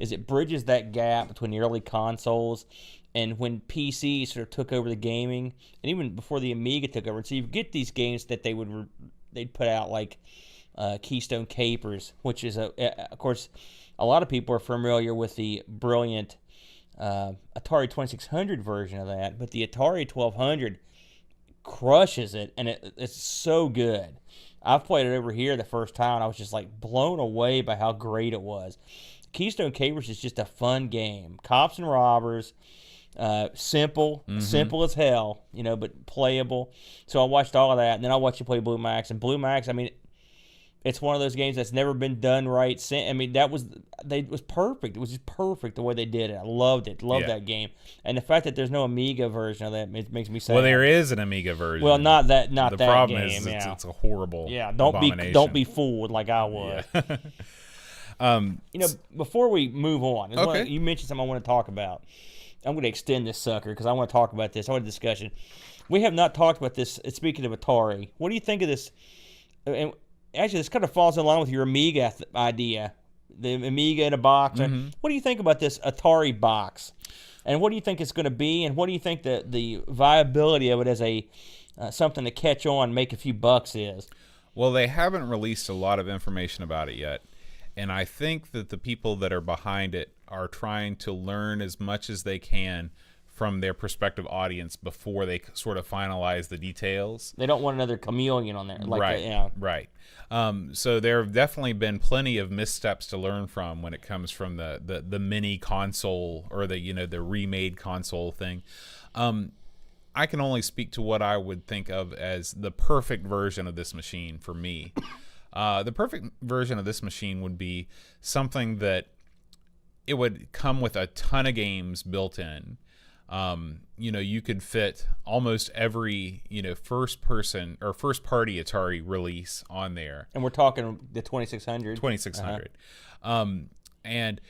is it bridges that gap between the early consoles and when PC sort of took over the gaming, and even before the Amiga took over. So you get these games that they'd put out like. Keystone Capers, which is of course, a lot of people are familiar with the brilliant Atari 2600 version of that, but the Atari 1200 crushes it, and it's so good. I've played it over here the first time, and I was just like blown away by how great it was. Keystone Capers is just a fun game. Cops and robbers, simple as hell, but playable. So I watched all of that, and then I watched you play Blue Max. And Blue Max, I mean, it's one of those games that's never been done right. I mean, it was perfect. It was just perfect the way they did it. I loved it. Loved that game. And the fact that there's no Amiga version of that, it makes me sad. Well, there is an Amiga version. Well, not that the game. problem is it's a horrible abomination. Don't be fooled like I was. Yeah. Before we move on, Okay. you mentioned something I want to talk about. I'm going to extend this sucker because I want to talk about this. I want a discussion. We have not talked about this. Speaking of Atari, what do you think of this? And actually, this kind of falls in line with your Amiga idea, the Amiga in a box. Mm-hmm. What do you think about this Atari box? And what do you think it's going to be? And what do you think the viability of it as a something to catch on, make a few bucks is? Well, they haven't released a lot of information about it yet. And I think that the people that are behind it are trying to learn as much as they can from their prospective audience before they sort of finalize the details. They don't want another chameleon on there. Right. So there have definitely been plenty of missteps to learn from when it comes from the mini console or the remade console thing. I can only speak to what I would think of as the perfect version of this machine for me. The perfect version of this machine would be something that it would come with a ton of games built in. You could fit almost every, first person or first party Atari release on there. And we're talking the 2600. 2600. And,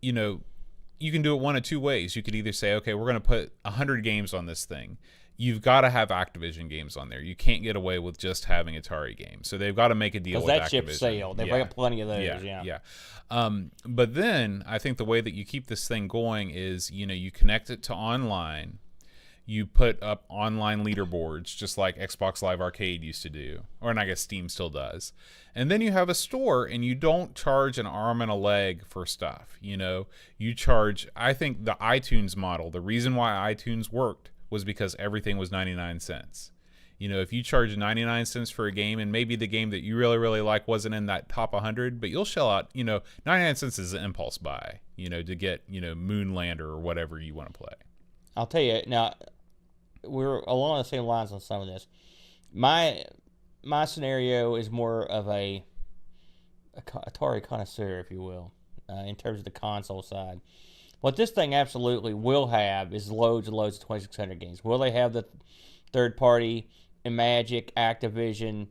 you can do it one of two ways. You could either say, okay, we're going to put 100 games on this thing. You've got to have Activision games on there. You can't get away with just having Atari games. So they've got to make a deal with Activision. Because that ship sailed. They've got plenty of those, yeah. But then I think the way that you keep this thing going is, you connect it to online. You put up online leaderboards, just like Xbox Live Arcade used to do. And I guess Steam still does. And then you have a store, and you don't charge an arm and a leg for stuff. You charge, I think the iTunes model, the reason why iTunes worked was because everything was 99 cents. If you charge 99 cents for a game, and maybe the game that you really, really like wasn't in that top 100, but you'll shell out, 99 cents is an impulse buy, to get, Moonlander or whatever you want to play. I'll tell you, now, we're along the same lines on some of this. My scenario is more of a Atari connoisseur, if you will, in terms of the console side. What this thing absolutely will have is loads and loads of 2600 games. Will they have the third-party Magic, Activision,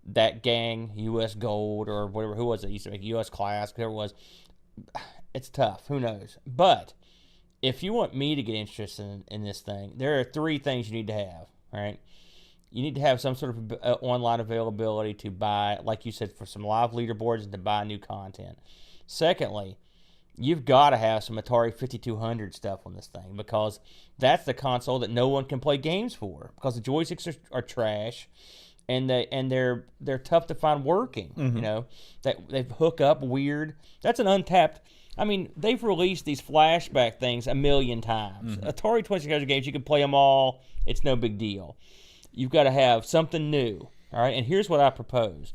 that gang, US Gold, or whatever? Who was it? Used to make US Classic, whatever it was. It's tough. Who knows? But if you want me to get interested in this thing, there are three things you need to have, right? You need to have some sort of online availability to buy, like you said, for some live leaderboards and to buy new content. Secondly, you've got to have some Atari 5200 stuff on this thing, because that's the console that no one can play games for, because the joysticks are trash, and they're tough to find working. That they hook up weird. That's an untapped. I mean, they've released these flashback things a million times. Atari 2600 games, you can play them all. It's no big deal. You've got to have something new. All right, and here's what I propose.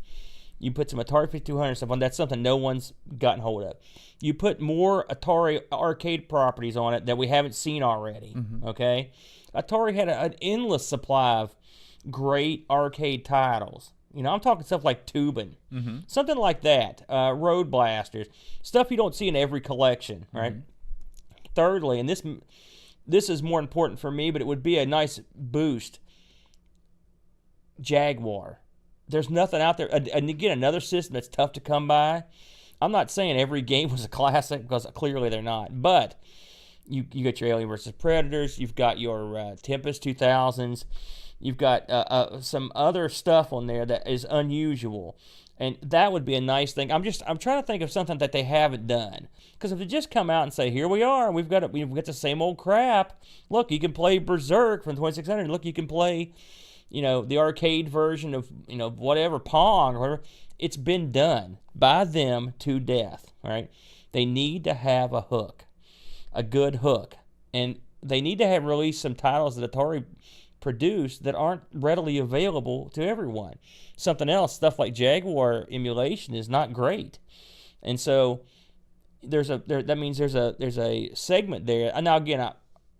You put some Atari 5200 stuff on. That's something no one's gotten hold of. You put more Atari arcade properties on it that we haven't seen already. Okay, Atari had an endless supply of great arcade titles. I'm talking stuff like Tubin, something like that. Road Blasters, stuff you don't see in every collection, right? Thirdly, and this is more important for me, but it would be a nice boost. Jaguar. There's nothing out there. And again, another system that's tough to come by. I'm not saying every game was a classic, because clearly they're not. But you got your Alien vs. Predators. You've got your Tempest 2000s. You've got some other stuff on there that is unusual. And that would be a nice thing. I'm trying to think of something that they haven't done. Because if they just come out and say, here we are, we've got the same old crap. Look, you can play Berserk from 2600. Look, you can play the arcade version of, whatever, Pong or whatever. It's been done by them to death, right? They need to have a hook, a good hook. And they need to have released some titles that Atari produced that aren't readily available to everyone. Something else, stuff like Jaguar emulation is not great. And so that means there's a segment there. And now again,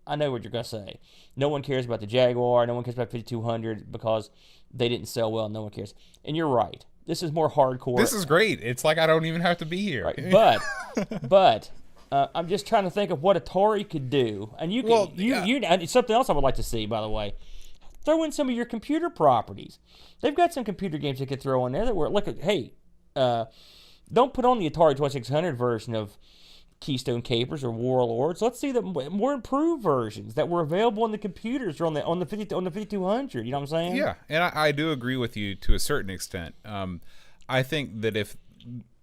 I know what you're gonna say. No one cares about the Jaguar. No one cares about 5200 because they didn't sell well. No one cares. And you're right. This is more hardcore. This is great. It's like I don't even have to be here. Right. But I'm just trying to think of what Atari could do. And you can, and something else I would like to see, by the way. Throw in some of your computer properties. They've got some computer games they could throw in there that were don't put on the Atari 2600 version of Keystone Capers or Warlords. Let's see the more improved versions that were available on the computers or on the 5200. You know what I'm saying? Yeah, and I do agree with you to a certain extent. I think that if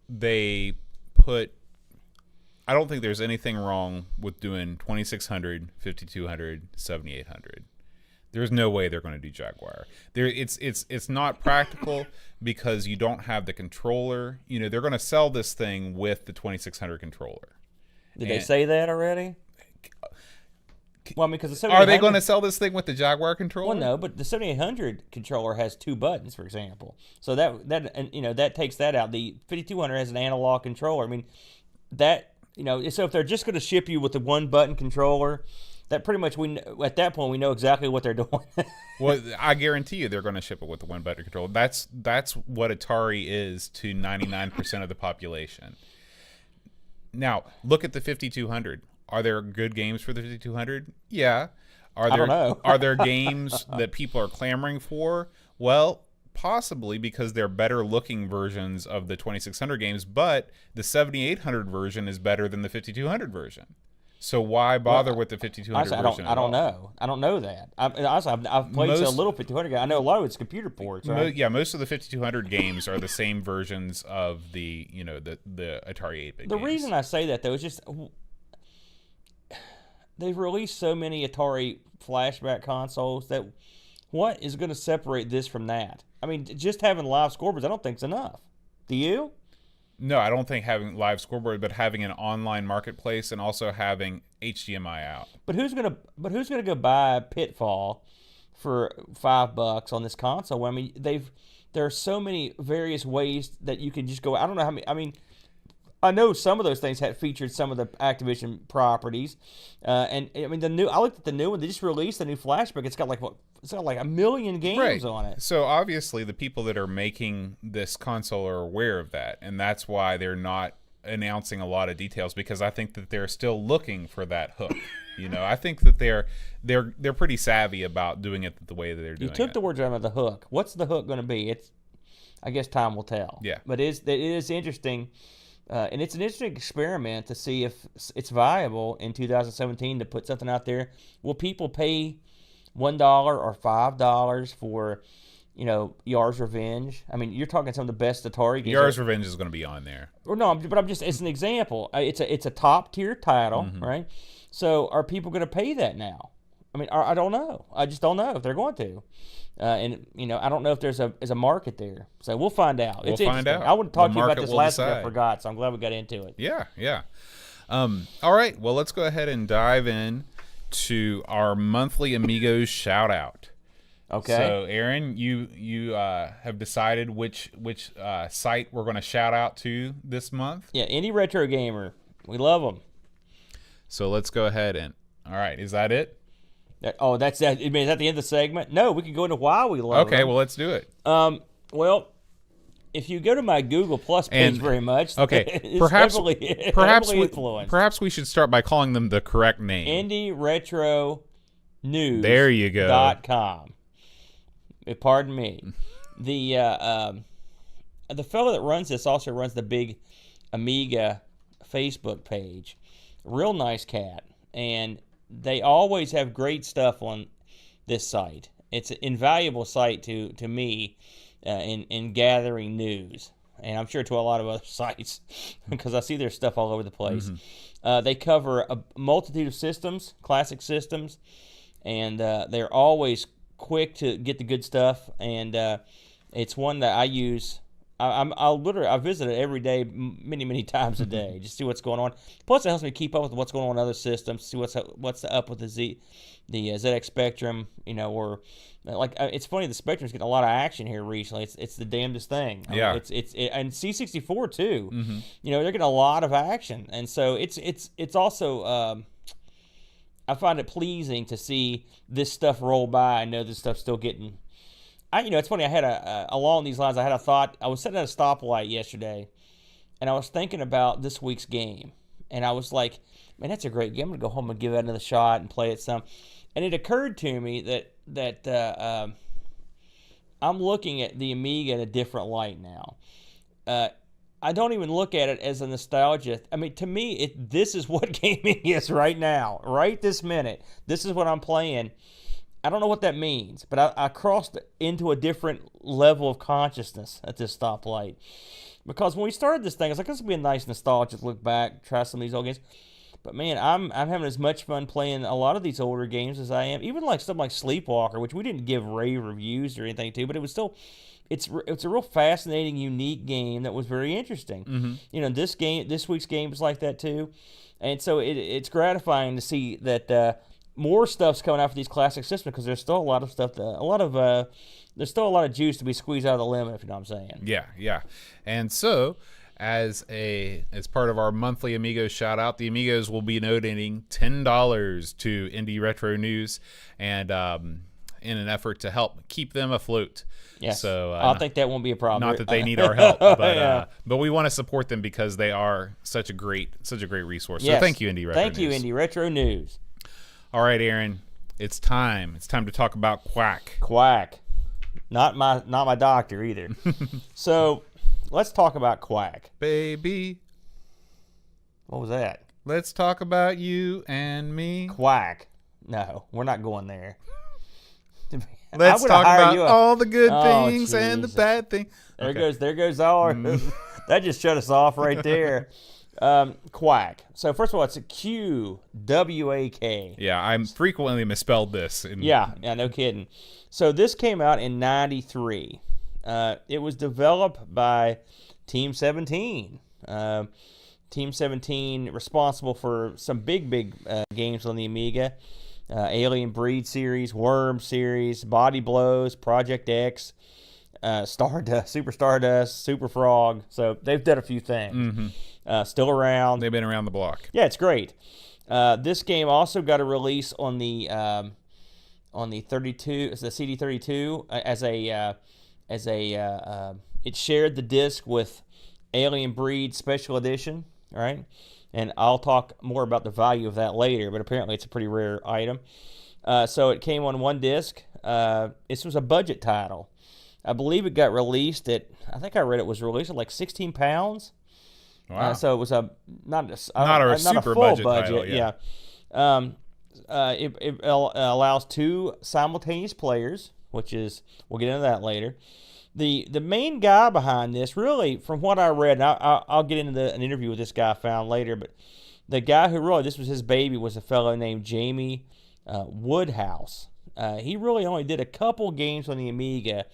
they put, I don't think there's anything wrong with doing 2600, 5200, 7800. There's no way they're going to do Jaguar. It's not practical because you don't have the controller. You know, they're going to sell this thing with the 2600 controller. Did they say that already? Well, I mean, because the are they going to sell this thing with the Jaguar controller? Well, no, but the 7800 controller has 2 buttons, for example. So that takes that out. The 5200 has an analog controller. I mean, so if they're just going to ship you with the 1 button controller, that pretty much at that point we know exactly what they're doing. Well, I guarantee you they're going to ship it with the 1 button controller. That's what Atari is to 99% of the population. Now, look at the 5200. Are there good games for the 5200? Yeah. I don't know. Are there games that people are clamoring for? Well, possibly, because they're better looking versions of the 2600 games, but the 7800 version is better than the 5200 version. So why bother with the 5200 version? I don't know. I don't know that. I've played a little 5200. I know a lot of it's computer ports, right? Most of the 5200 games are the same versions of the Atari 8-bit. The reason I say that though is just they've released so many Atari flashback consoles that what is going to separate this from that? I mean, just having live scoreboards, I don't think is enough. Do you? No, I don't think having live scoreboard, but having an online marketplace and also having HDMI out. But who's gonna go buy Pitfall for $5 on this console? I mean, there are so many various ways that you can just go. I don't know how many. I mean, I know some of those things had featured some of the Activision properties, and I mean I looked at the new one. They just released a new flashback. It's got like 1 million games on it. So obviously the people that are making this console are aware of that, and that's why they're not announcing a lot of details, because I think that they're still looking for that hook. You know, I think that they're pretty savvy about doing it the way that they're doing it. You took the words out of the hook. What's the hook going to be? I guess time will tell. Yeah. But it is interesting. And it's an interesting experiment to see if it's viable in 2017 to put something out there. Will people pay $1 or $5 for, Yar's Revenge? I mean, you're talking some of the best Atari games. Yar's Revenge is going to be on there. Or no, but it's an example. It's a top tier title, right? So are people going to pay that now? I mean, I don't know. I just don't know if they're going to. And I don't know if there's a market there. So we'll find out. We'll find out. I want to talk to you about this last week. I forgot, so I'm glad we got into it. Yeah. All right. Well, let's go ahead and dive in to our monthly Amigos shout out. Okay. So, Aaron, you have decided which site we're going to shout out to this month. Yeah, Indie Retro Gamer. We love them. So let's go ahead and. All right. Is that it? That's that. I mean, is that the end of the segment? No, we can go into why we love them. Well, let's do it. Well, if you go to my Google Plus page very much, okay, perhaps we should start by calling them the correct name. Indie Retro News. There you go. .com. Pardon me. The fellow that runs this also runs the big Amiga Facebook page. Real nice cat, and they always have great stuff on this site. It's an invaluable site to me in gathering news, and I'm sure to a lot of other sites because I see their stuff all over the place. They cover a multitude of systems, classic systems, and they're always quick to get the good stuff, and it's one that I use I visit it every day, many times a day, just see what's going on. Plus, it helps me keep up with what's going on in other systems, see what's up with the ZX Spectrum, or like it's funny, the Spectrum's getting a lot of action here recently. It's the damnedest thing. Yeah. And C64 too. Mm-hmm. They're getting a lot of action, and so it's also. I find it pleasing to see this stuff roll by. I know this stuff's still getting. It's funny. I had along these lines. I had a thought. I was sitting at a stoplight yesterday, and I was thinking about this week's game, and I was like, "Man, that's a great game. I'm gonna go home and give that another shot and play it some." And it occurred to me that I'm looking at the Amiga in a different light now. I don't even look at it as a nostalgia. I mean, to me, this is what gaming is right now, right this minute. This is what I'm playing. I don't know what that means, but I crossed into a different level of consciousness at this stoplight. Because when we started this thing, I was like, this would be a nice nostalgia look back, try some of these old games. But man, I'm having as much fun playing a lot of these older games as I am. Even like something like Sleepwalker, which we didn't give rave reviews or anything to, but it was still... It's a real fascinating, unique game that was very interesting. Mm-hmm. This week's game was like that too, and so it's gratifying to see that more stuff's coming out for these classic systems because there's still a lot of stuff, there's still a lot of juice to be squeezed out of the lemon, if you know what I'm saying. Yeah. And so, as part of our monthly Amigos shout out, the Amigos will be donating $10 to Indie Retro News, and in an effort to help keep them afloat. Yeah, so I think that won't be a problem. Not that they need our help, but yeah. But we want to support them because they are such a great resource. Yes. So thank you, Indie Retro News. Thank you, Indie Retro News. All right, Aaron, it's time. It's time to talk about Qwak. Qwak, not my doctor either. So let's talk about Qwak, baby. What was that? Let's talk about you and me. Qwak. No, we're not going there. Let's talk about all the good things and the bad things. There goes all. That just shut us off right there. Qwak. So first of all, it's a Qwak. Yeah, I'm frequently misspelled this. Yeah, no kidding. So this came out in '93. It was developed by Team 17. Team 17 responsible for some big games on the Amiga. Alien Breed series, Worm series, Body Blows, Project X, Stardust, Super Stardust, Super Frog. So they've done a few things. Mm-hmm. Still around. They've been around the block. Yeah, it's great. This game also got a release on the 32, it's the CD32 it shared the disc with Alien Breed Special Edition. All right. And I'll talk more about the value of that later, but apparently it's a pretty rare item. So it came on one disc. This was a budget title. I believe it got released I think I read it was released at like 16 pounds. Wow. So it was not a super full budget title, yeah. It allows 2 simultaneous players, which is, we'll get into that later. The main guy behind this, really, from what I read, and I'll get into an interview with this guy I found later, but the guy who really, this was his baby, was a fellow named Jamie Woodhouse. He really only did a couple games on the Amiga.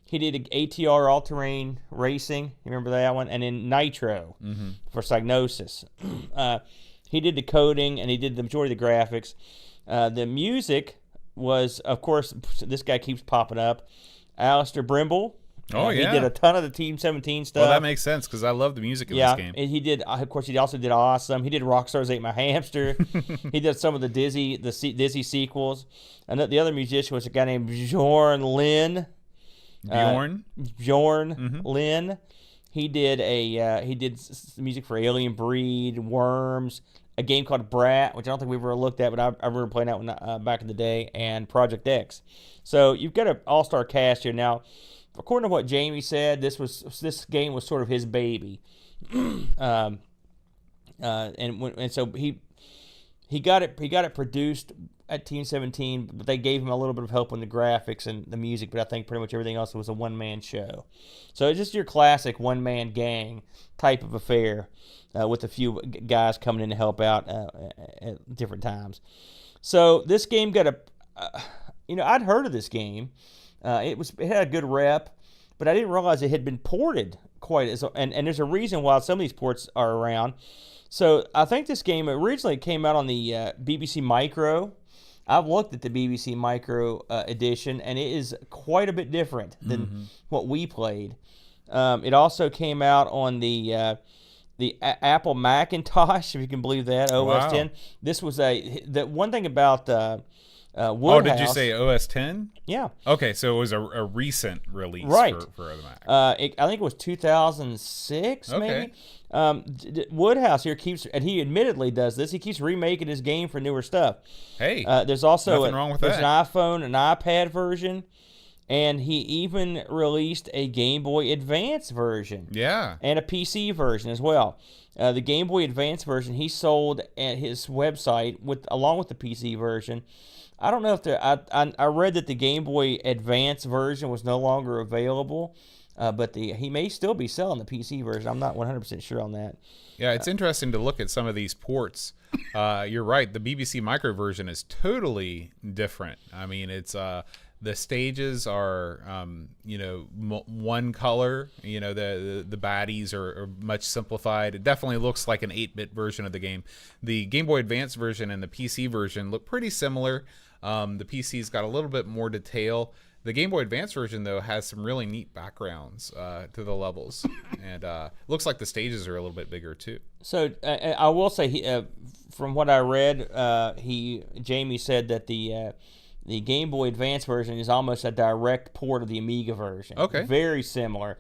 He did ATR All-Terrain Racing, you remember that one? And then Nitro for Psygnosis. He did the coding, and he did the majority of the graphics. The music was, of course, this guy keeps popping up, Alistair Brimble. Oh, yeah. He did a ton of the Team 17 stuff. Well, that makes sense because I love the music in this game. And he did, of course, he also did Awesome. He did Rockstars Ate My Hamster. He did some of the Dizzy sequels. And the other musician was a guy named Bjorn Lynn. Bjorn Lynn. He did music for Alien Breed, Worms, a game called Brat, which I don't think we've ever looked at, but I remember playing that one back in the day, and Project X. So you've got an all-star cast here. Now, according to what Jamie said, this game was sort of his baby, and so he got it produced at Team 17, but they gave him a little bit of help on the graphics and the music, but I think pretty much everything else was a one-man show. So it's just your classic one-man gang type of affair with a few guys coming in to help out at different times. So this game got I'd heard of this game. It had a good rep. but I didn't realize it had been ported quite as. And there's a reason why some of these ports are around. So I think this game originally came out on the BBC Micro. I've looked at the BBC Micro edition, and it is quite a bit different than what we played. It also came out on the Apple Macintosh, if you can believe that, OS 10. This was the one thing about Woodhouse. Oh, did you say OS 10? Yeah. Okay, so it was a recent release for the Mac. I think it was 2006, maybe. Woodhouse here keeps, and he admittedly does this, he keeps remaking his game for newer stuff. Hey, there's also nothing wrong with there's that. An iPhone, an iPad version, and he even released a Game Boy Advance version. Yeah. And a PC version as well. The Game Boy Advance version he sold at his website along with the PC version. I don't know if I read that the Game Boy Advance version was no longer available, but he may still be selling the PC version. I'm not 100% sure on that. Yeah, it's interesting to look at some of these ports. You're right. The BBC Micro version is totally different. I mean, it's the stages are one color. The baddies are much simplified. It definitely looks like an 8-bit version of the game. The Game Boy Advance version and the PC version look pretty similar. The PC's got a little bit more detail. The Game Boy Advance version, though, has some really neat backgrounds to the levels, and looks like the stages are a little bit bigger too. So I will say, from what I read, Jamie said that the Game Boy Advance version is almost a direct port of the Amiga version. Okay, very similar.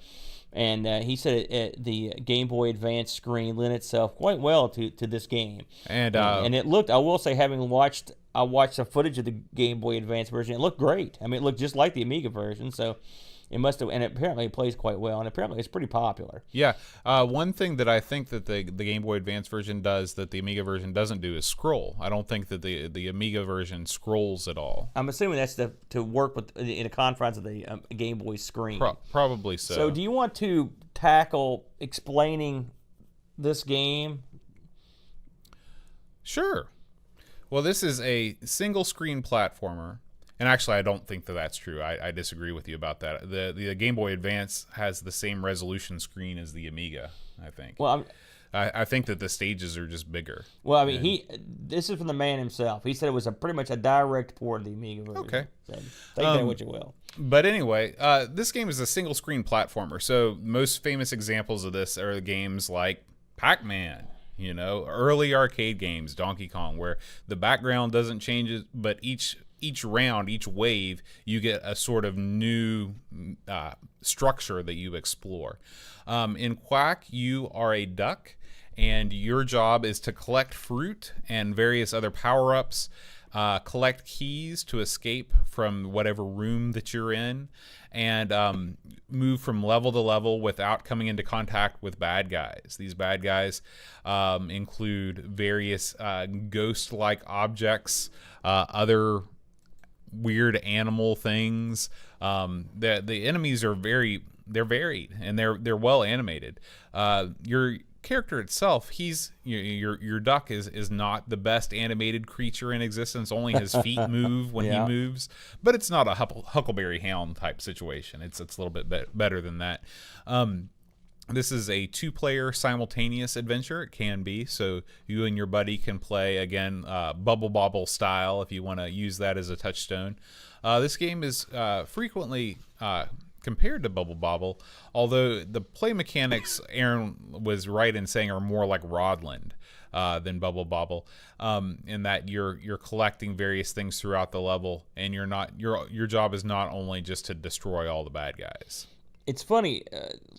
And he said the Game Boy Advance screen lent itself quite well to this game. And it looked, I will say, I watched some footage of the Game Boy Advance version. It looked great. I mean, it looked just like the Amiga version, so it must have, and apparently it plays quite well, and apparently it's pretty popular. Yeah. One thing that I think that the Game Boy Advance version does that the Amiga version doesn't do is scroll. I don't think that the Amiga version scrolls at all. I'm assuming that's to work with in the confines of the Game Boy screen. Probably so. So do you want to tackle explaining this game? Sure. Well, this is a single-screen platformer. And actually, I don't think that that's true. I disagree with you about that. The Game Boy Advance has the same resolution screen as the Amiga, I think. Well, I think that the stages are just bigger. Well, I mean, this is from the man himself. He said it was pretty much a direct port of the Amiga version. Okay. So take that what you will. But anyway, this game is a single-screen platformer. So most famous examples of this are games like Pac-Man. Early arcade games, Donkey Kong, where the background doesn't change, but each round, each wave, you get a sort of new structure that you explore. In Qwak, you are a duck, and your job is to collect fruit and various other power-ups, collect keys to escape from whatever room that you're in, and move from level to level without coming into contact with bad guys. These bad guys include various ghost-like objects, other weird animal things. The enemies are varied, and they're well animated. Your character itself, your duck is not the best animated creature in existence. Only his feet move when he moves, but it's not a Huckleberry Hound type situation. It's a little bit better than that. This is a 2-player simultaneous adventure. It can be, so you and your buddy can play, again, Bubble Bobble style if you want to use that as a touchstone. This game is frequently compared to Bubble Bobble, although the play mechanics, Aaron was right in saying, are more like Rodland than Bubble Bobble, in that you're collecting various things throughout the level, and your job is not only just to destroy all the bad guys. It's funny,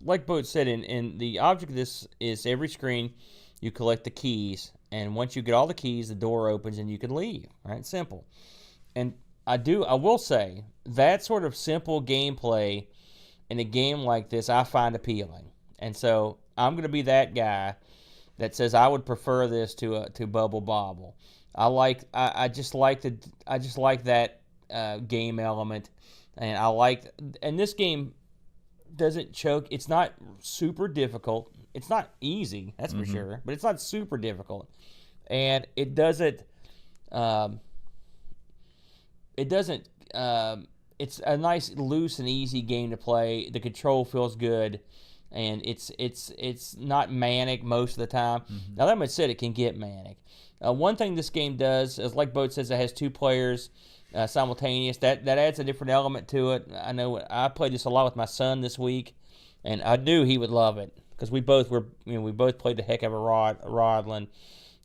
like Bo said, in the object of this is every screen you collect the keys, and once you get all the keys, the door opens and you can leave. Right? Simple. And I will say that sort of simple gameplay in a game like this I find appealing, and so I'm going to be that guy that says I would prefer this to Bubble Bobble. I just like that game element, and this game doesn't choke. It's not super difficult. It's not easy, that's for sure, but it's not super difficult, and it doesn't it's a nice, loose and easy game to play. The control feels good, and it's not manic most of the time. Now that much said, it can get manic. One thing this game does is, like Boat says, it has 2 players simultaneous. That adds a different element to it. I know I played this a lot with my son this week, and I knew he would love it because we both played the heck of a Rodland,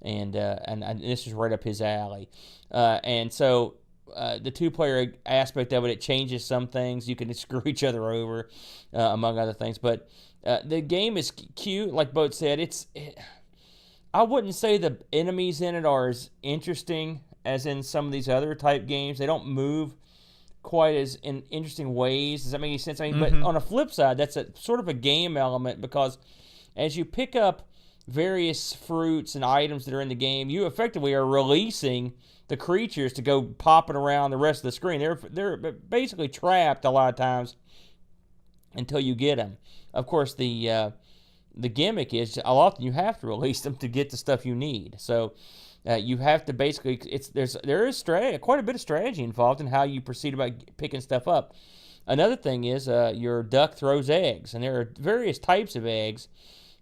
and this was right up his alley. And so the 2-player aspect of it changes some things. You can screw each other over, among other things. But the game is cute, like Boat said. I wouldn't say the enemies in it are as interesting as in some of these other type games. They don't move quite as in interesting ways. Does that make any sense? I mean, but on a flip side, that's a sort of a game element, because as you pick up various fruits and items that are in the game, you effectively are releasing the creatures to go popping around the rest of the screen. They're basically trapped a lot of times until you get them. Of course, the gimmick is a lot you have to release them to get the stuff you need. So you have to basically there is quite a bit of strategy involved in how you proceed about picking stuff up. Another thing is your duck throws eggs, and there are various types of eggs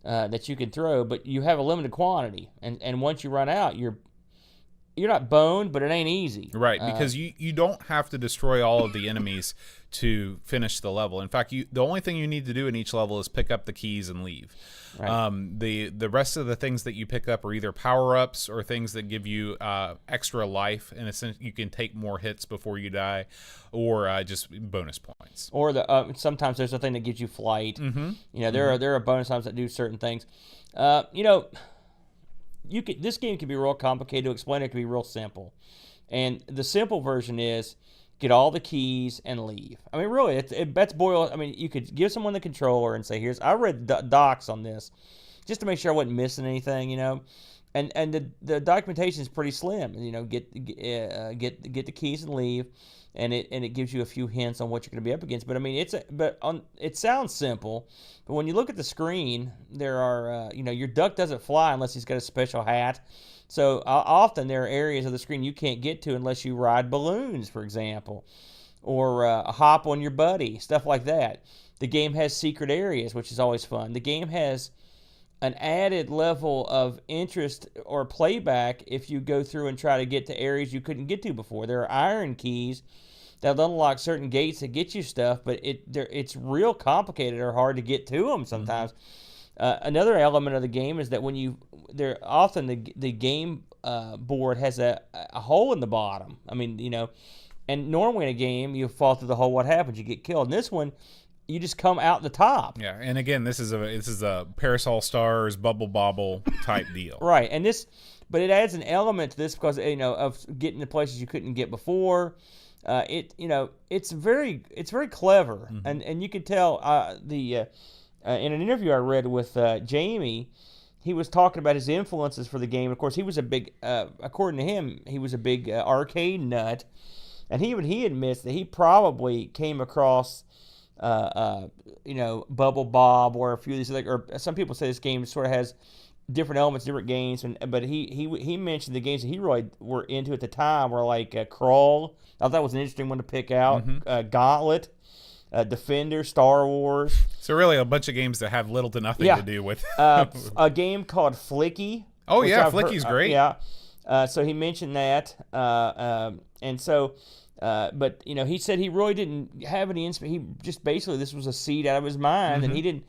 that you can throw, but you have a limited quantity, and once you run out, you're not boned, but it ain't easy. Right, because you don't have to destroy all of the enemies to finish the level. In fact, the only thing you need to do in each level is pick up the keys and leave. Right. The rest of the things that you pick up are either power-ups or things that give you extra life. In a sense, you can take more hits before you die, or just bonus points. Or sometimes there's a thing that gives you flight. There are bonus times that do certain things. This game can be real complicated to explain. It can be real simple, and the simple version is get all the keys and leave. I mean, really, that's boiled. I mean, you could give someone the controller and say, "I read docs on this, just to make sure I wasn't missing anything," And the documentation is pretty slim. Get the keys and leave, and it gives you a few hints on what you're going to be up against. But I mean, it sounds simple, but when you look at the screen, there are your duck doesn't fly unless he's got a special hat. So often there are areas of the screen you can't get to unless you ride balloons, for example, or hop on your buddy, stuff like that. The game has secret areas, which is always fun. The game has an added level of interest or playback if you go through and try to get to areas you couldn't get to before. There are iron keys that unlock certain gates that get you stuff, but it's real complicated or hard to get to them sometimes. Another element of the game is that the game board has a hole in the bottom. I mean, and normally in a game you fall through the hole. What happens? You get killed. In this one, you just come out the top. Yeah, and again, this is a Parasol Stars Bubble Bobble type deal. Right, but it adds an element to this because of getting to places you couldn't get before. It's very clever, and you could tell in an interview I read with Jamie, he was talking about his influences for the game. Of course, he was a big, according to him, he was a big arcade nut, and he admits that he probably came across Bubble Bob or a few of these other, or some people say this game sort of has different elements, different games, but he mentioned the games that he really were into at the time were like Crawl. I thought that was an interesting one to pick out. Gauntlet, Defender, Star Wars. So really a bunch of games that have little to nothing to do with a game called Flicky. Oh yeah, Flicky's great. So he mentioned that, and so. But he said he really didn't have any inspiration. He just basically this was a seed out of his mind, and he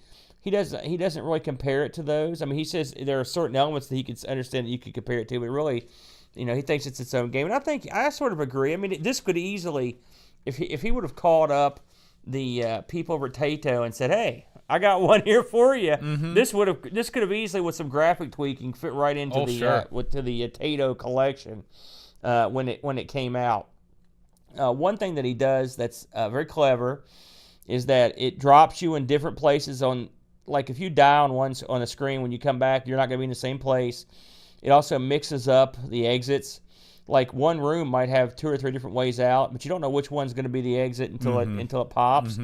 doesn't really compare it to those. I mean, he says there are certain elements that he could understand that you could compare it to, but really, he thinks it's its own game. And I sort of agree. I mean, this could easily, if he would have called up the people over at Taito and said, "Hey, I got one here for you," this could have easily, with some graphic tweaking, fit right into the Taito collection when it came out. One thing that he does that's very clever is that it drops you in different places like if you die on the screen, when you come back, you're not going to be in the same place. It also mixes up the exits. Like one room might have 2 or 3 different ways out, but you don't know which one's going to be the exit until it pops.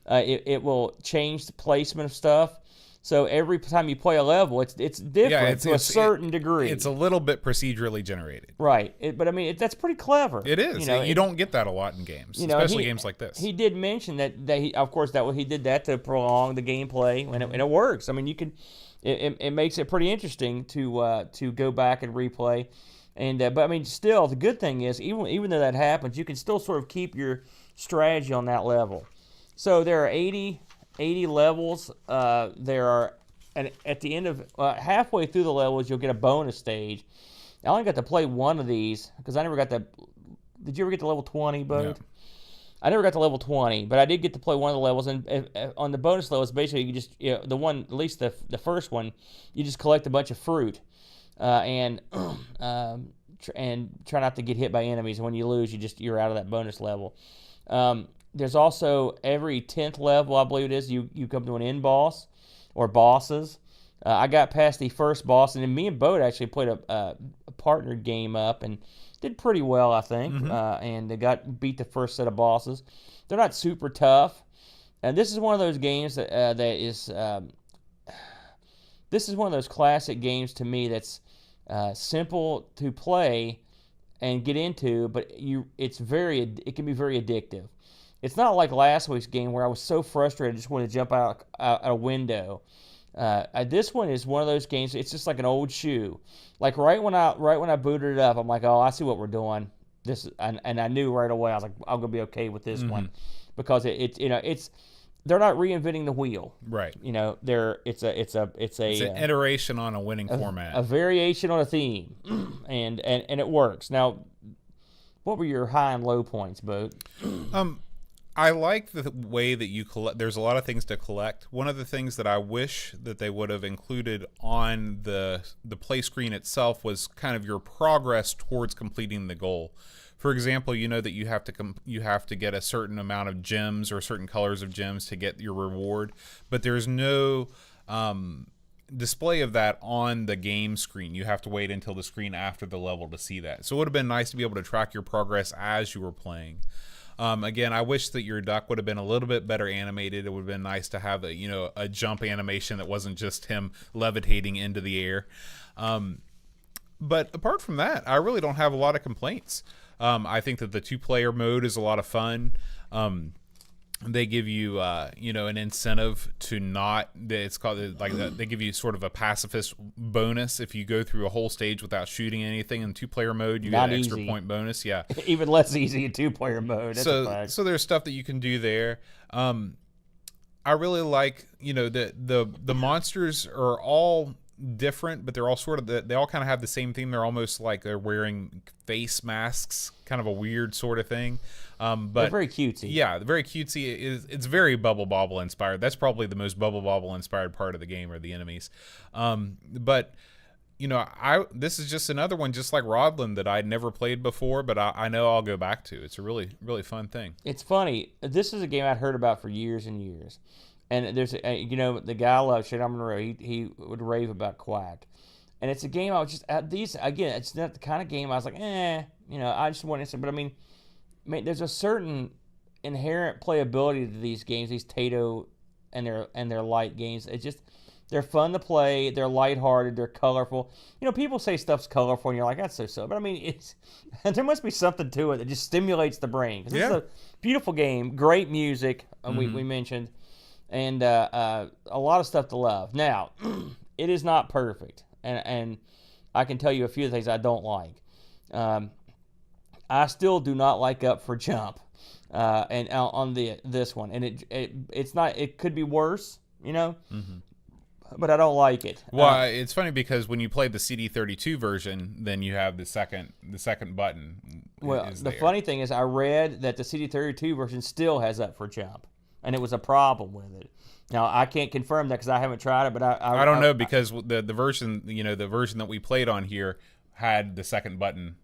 It will change the placement of stuff. So every time you play a level, it's different to a certain degree. It's a little bit procedurally generated. Right. But I mean, that's pretty clever. It is. You don't get that a lot in games, especially games like this. He did mention that he, of course, he did that to prolong the gameplay, and it works. I mean, you can. It makes it pretty interesting to go back and replay, and but I mean, still, the good thing is even though that happens, you can still sort of keep your strategy on that level. So there are 80 levels. There are, and at the end of halfway through the levels, you'll get a bonus stage. I only got to play one of these because I never got that. Did you ever get to level 20, Bud? No. I never got to level 20, but I did get to play one of the levels. And on the bonus levels, basically, you just the one, at least the first one, you just collect a bunch of fruit, and try not to get hit by enemies. And when you lose, you're out of that bonus level. There's also every 10th level, I believe it is, you come to an end boss or bosses. I got past the first boss, and then me and Bode actually played a partnered game up and did pretty well, I think. And they beat the first set of bosses. They're not super tough. And this is one of those games that is this is one of those classic games to me that's simple to play and get into, but it can be very addictive. It's not like last week's game where I was so frustrated I just wanted to jump out a window. This one is one of those games. It's just like an old shoe. Like right when I booted it up, I'm like, oh, I see what we're doing. And I knew right away. I was like, I'm gonna be okay with this one because they're not reinventing the wheel. Right. It's an iteration on a winning format. A variation on a theme, and it works. Now, what were your high and low points, Bo? I like the way that you collect. There's a lot of things to collect. One of the things that I wish that they would have included on the play screen itself was kind of your progress towards completing the goal. For example, that you have to get a certain amount of gems or certain colors of gems to get your reward, but there's no display of that on the game screen. You have to wait until the screen after the level to see that. So it would have been nice to be able to track your progress as you were playing. Again, I wish that your duck would have been a little bit better animated. It would have been nice to have a jump animation that wasn't just him levitating into the air. But apart from that, I really don't have a lot of complaints. I think that the 2-player mode is a lot of fun. They give you, an incentive to not. It's called they give you sort of a pacifist bonus if you go through a whole stage without shooting anything. In 2-player mode, you get an extra point bonus. Yeah, even less easy in 2-player mode. That's a fact. So there's stuff that you can do there. I really like, the monsters are all different, but they're all sort of they all kind of have the same theme. They're almost like they're wearing face masks, kind of a weird sort of thing. But they're very cutesy. Yeah, very cutesy. It's very Bubble Bobble inspired. That's probably the most Bubble Bobble inspired part of the game, are the enemies. But this is just another one, just like Rodland, that I'd never played before, but I know I'll go back to. It's a really, really fun thing. It's funny. This is a game I'd heard about for years and years. And there's, the guy I love, Shane Monroe, he would rave about Qwak. And it's a game I was just, it's not the kind of game I was like, I just want to, but I mean, there's a certain inherent playability to these games, these Tato and their light games. It's just, they're fun to play, they're lighthearted, they're colorful. People say stuff's colorful and you're like, that's so, but I mean, there must be something to it that just stimulates the brain. 'Cause this is a beautiful game, great music, we mentioned. And a lot of stuff to love. Now, it is not perfect, and I can tell you a few things I don't like. I still do not like Up for Jump, and on this one, and it's not. It could be worse, but I don't like it. Well, it's funny because when you play the CD32 version, then you have the second button. Well, the funny thing is, I read that the CD32 version still has Up for Jump. And it was a problem with it. Now, I can't confirm that because I haven't tried it, but I don't know, because the version, the version that we played on here had the second button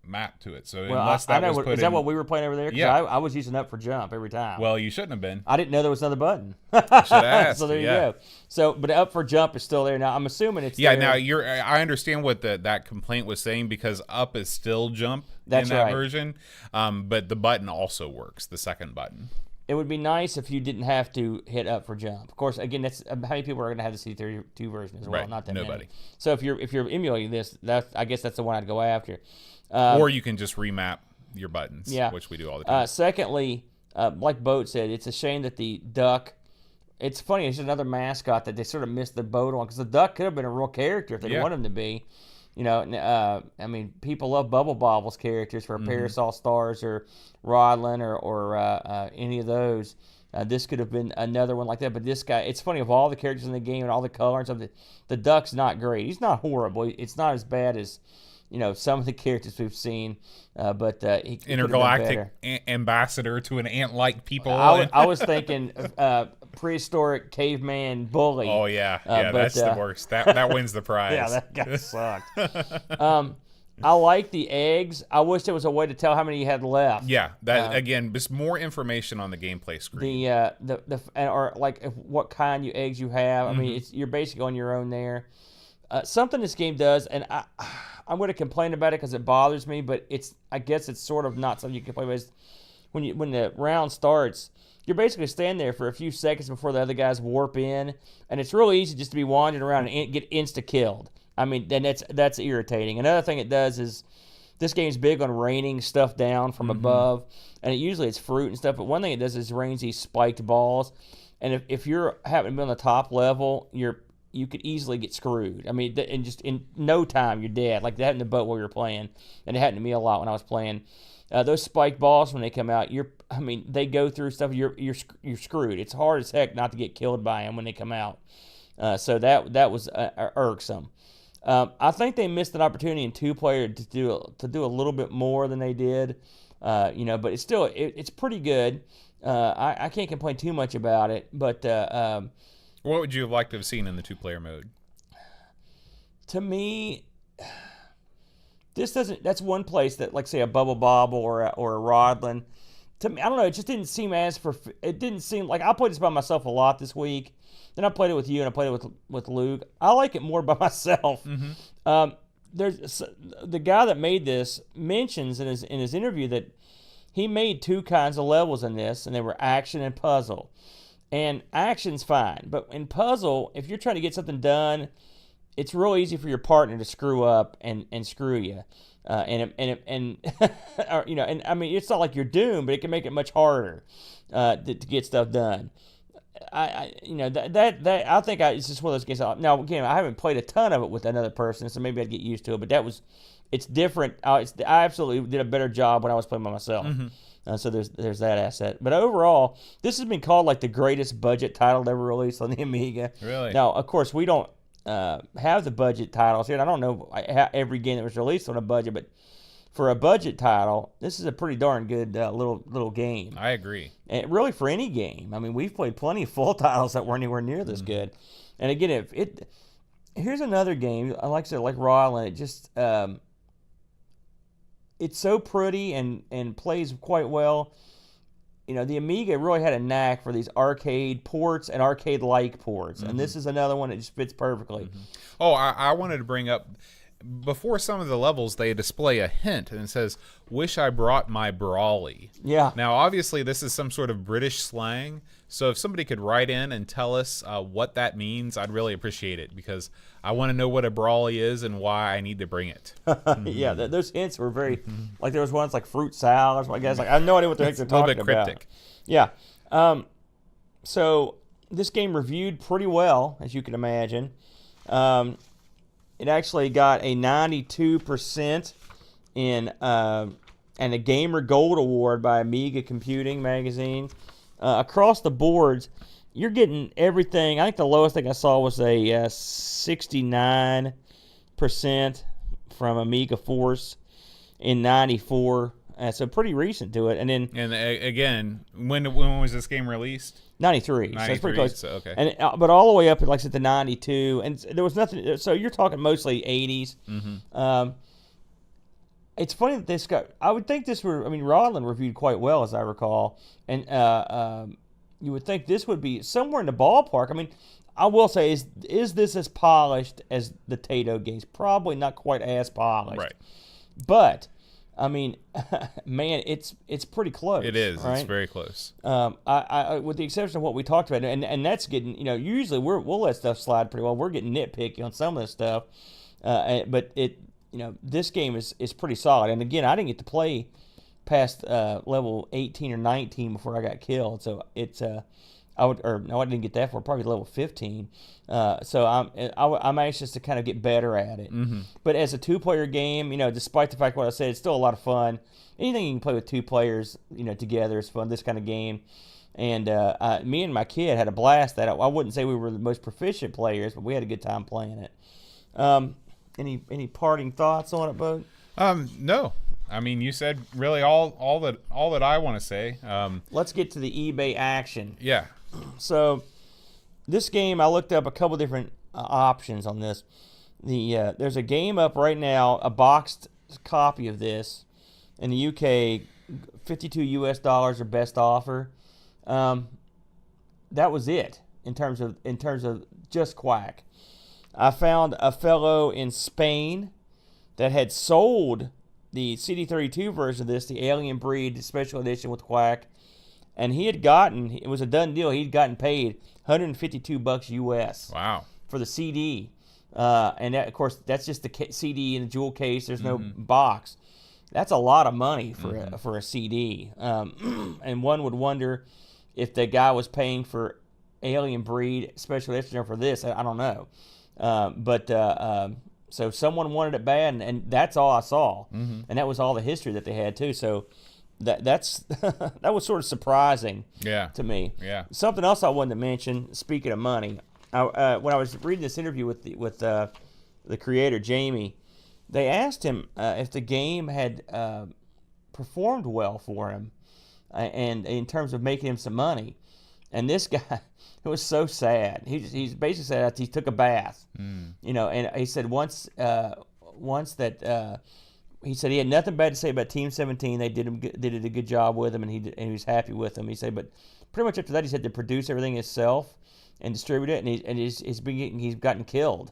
mapped to it. So unless that was put in, is that what we were playing over there? Yeah, I was using Up for Jump every time. Well, you shouldn't have been. I didn't know there was another button. Should have asked. So there you go. So, but Up for Jump is still there now. I'm assuming it's there. Now I understand what that complaint was saying, because Up is still Jump in that version, but the button also works, the second button. it would be nice if you didn't have to hit up for jump. Of course, again, that's how many people are going to have the C32 version as well? Right. Not that Nobody. many. So if you're emulating this, I guess that's the one I'd go after. Or you can just remap your buttons, Yeah. which we do all the time. Secondly, like Boat said, it's a shame that the duck. It's funny. It's another mascot that they sort of missed the boat on, because the duck could have been a real character if they Yeah. wanted him to be. You know, I mean, people love Bubble Bobble's characters for Parasol Stars or Rodlin or any of those. This could have been another one like that. But this guy, it's funny, of all the characters in the game and all the colors of the duck's not great. He's not horrible. It's not as bad as, some of the characters we've seen. But he could have been Intergalactic better. ambassador to an ant-like people. I was thinking prehistoric caveman bully. Oh yeah, but, that's the worst. That wins the prize. Yeah, that guy sucked. I like the eggs. I wish there was a way to tell how many you had left. Yeah, that again, just more information on the gameplay screen. Or like what kind of eggs you have. I mean, you're basically on your own there. Something this game does, and I'm going to complain about it because it bothers me, but I guess it's sort of not something you can complain about. Is when the round starts, you're basically standing there for a few seconds before the other guys warp in, and it's really easy just to be wandering around and get insta-killed. I mean, then that's irritating. Another thing it does is this game's big on raining stuff down from above, and usually it's fruit and stuff, but one thing it does is rains these spiked balls, and if you're having to be on the top level, you could easily get screwed. I mean, and just in no time, you're dead. Like that in the boat while you're playing, and it happened to me a lot when I was playing. Those spiked balls, when they come out, they go through stuff. You're screwed. It's hard as heck not to get killed by them when they come out. So that was irksome. I think they missed an opportunity in 2-player to do a little bit more than they did. But it's still it's pretty good. I can't complain too much about it. But what would you have liked to have seen in the 2-player mode? To me, this doesn't. That's one place that, like, say, a Bubble Bobble or a Rodlin. To me, I don't know. It just didn't seem it didn't seem like I played this by myself a lot this week. Then I played it with you and I played it with Luke. I like it more by myself. There's the guy that made this mentions in his interview that he made 2 kinds of levels in this, and they were action and puzzle. And action's fine, but in puzzle, if you're trying to get something done, it's real easy for your partner to screw up and screw you. And I mean, it's not like you're doomed, but it can make it much harder to get stuff done. I think it's just one of those games. Now, again, I haven't played a ton of it with another person, so maybe I'd get used to it. But it's different. I absolutely did a better job when I was playing by myself. So there's that asset. But overall, this has been called like the greatest budget title ever released on the Amiga. Really? Now, of course, we don't have the budget titles here. And I don't know every game that was released on a budget, but for a budget title, this is a pretty darn good little game. I agree. And really, for any game. I mean, we've played plenty of full titles that weren't anywhere near this good. And again, here's another game. Like I said, like Rollin, it just it's so pretty and plays quite well. The Amiga really had a knack for these arcade ports and arcade-like ports, and this is another one that just fits perfectly. Oh, I wanted to bring up, before some of the levels, they display a hint, and it says, "Wish I brought my brawly." Yeah. Now, obviously, this is some sort of British slang, so if somebody could write in and tell us what that means, I'd really appreciate it, because I want to know what a brawly is and why I need to bring it. Yeah, those hints were very, like there was one that's like fruit salad. I guess I have no idea what the heck they're talking about. A little bit cryptic. Yeah. So this game reviewed pretty well, as you can imagine. It actually got a 92% and a Gamer Gold Award by Amiga Computing magazine. Across the boards, you're getting everything. I think the lowest thing I saw was a 69% from Amiga Force in 94. So pretty recent to it. And then again, when was this game released? 93. So it's pretty close. So, okay. And but all the way up, like I said, to 92. And there was nothing. So you're talking mostly 80s. It's funny that this got. I would think this were. I mean, Rodlin reviewed quite well, as I recall, and you would think this would be somewhere in the ballpark. I mean, I will say, is this as polished as the Tato games? Probably not quite as polished. Right. But I mean, man, it's pretty close. It is. Right? It's very close. I with the exception of what we talked about, and that's getting, usually we'll let stuff slide pretty well. We're getting nitpicky on some of this stuff, but this game is pretty solid. And again, I didn't get to play past level 18 or 19 before I got killed, so it's I didn't get that for probably level 15. So I'm anxious to kind of get better at it. Mm-hmm. But as a 2-player game, despite the fact what I said, it's still a lot of fun. Anything you can play with 2 players, together is fun. This kind of game, and me and my kid had a blast at it. I wouldn't say we were the most proficient players, but we had a good time playing it. Any parting thoughts on it, Bud? No. I mean, you said really all that I want to say. Let's get to the eBay action. Yeah. So, this game, I looked up a couple different options on this. There's a game up right now, a boxed copy of this in the UK, $52 or best offer. That was it in terms of just Qwak. I found a fellow in Spain that had sold the CD32 version of this, the Alien Breed Special Edition with Qwak, and it was a done deal. He'd gotten paid $152 US. Wow. For the CD, and that, of course, that's just the CD in the jewel case. There's no box. That's a lot of money for a CD. And one would wonder if the guy was paying for Alien Breed Special Edition or for this. I don't know. So someone wanted it bad, and that's all I saw, and that was all the history that they had too. So that's that was sort of surprising, to me. Yeah. Something else I wanted to mention. Speaking of money, when I was reading this interview with the creator Jamie, they asked him if the game had performed well for him, and in terms of making him some money. And this guy, it was so sad. He's basically said he took a bath, and he said once that he said he had nothing bad to say about Team 17. They did a good job with him, and he was happy with them. He said, but pretty much after that, he said to produce everything himself and distribute it, and he's gotten killed.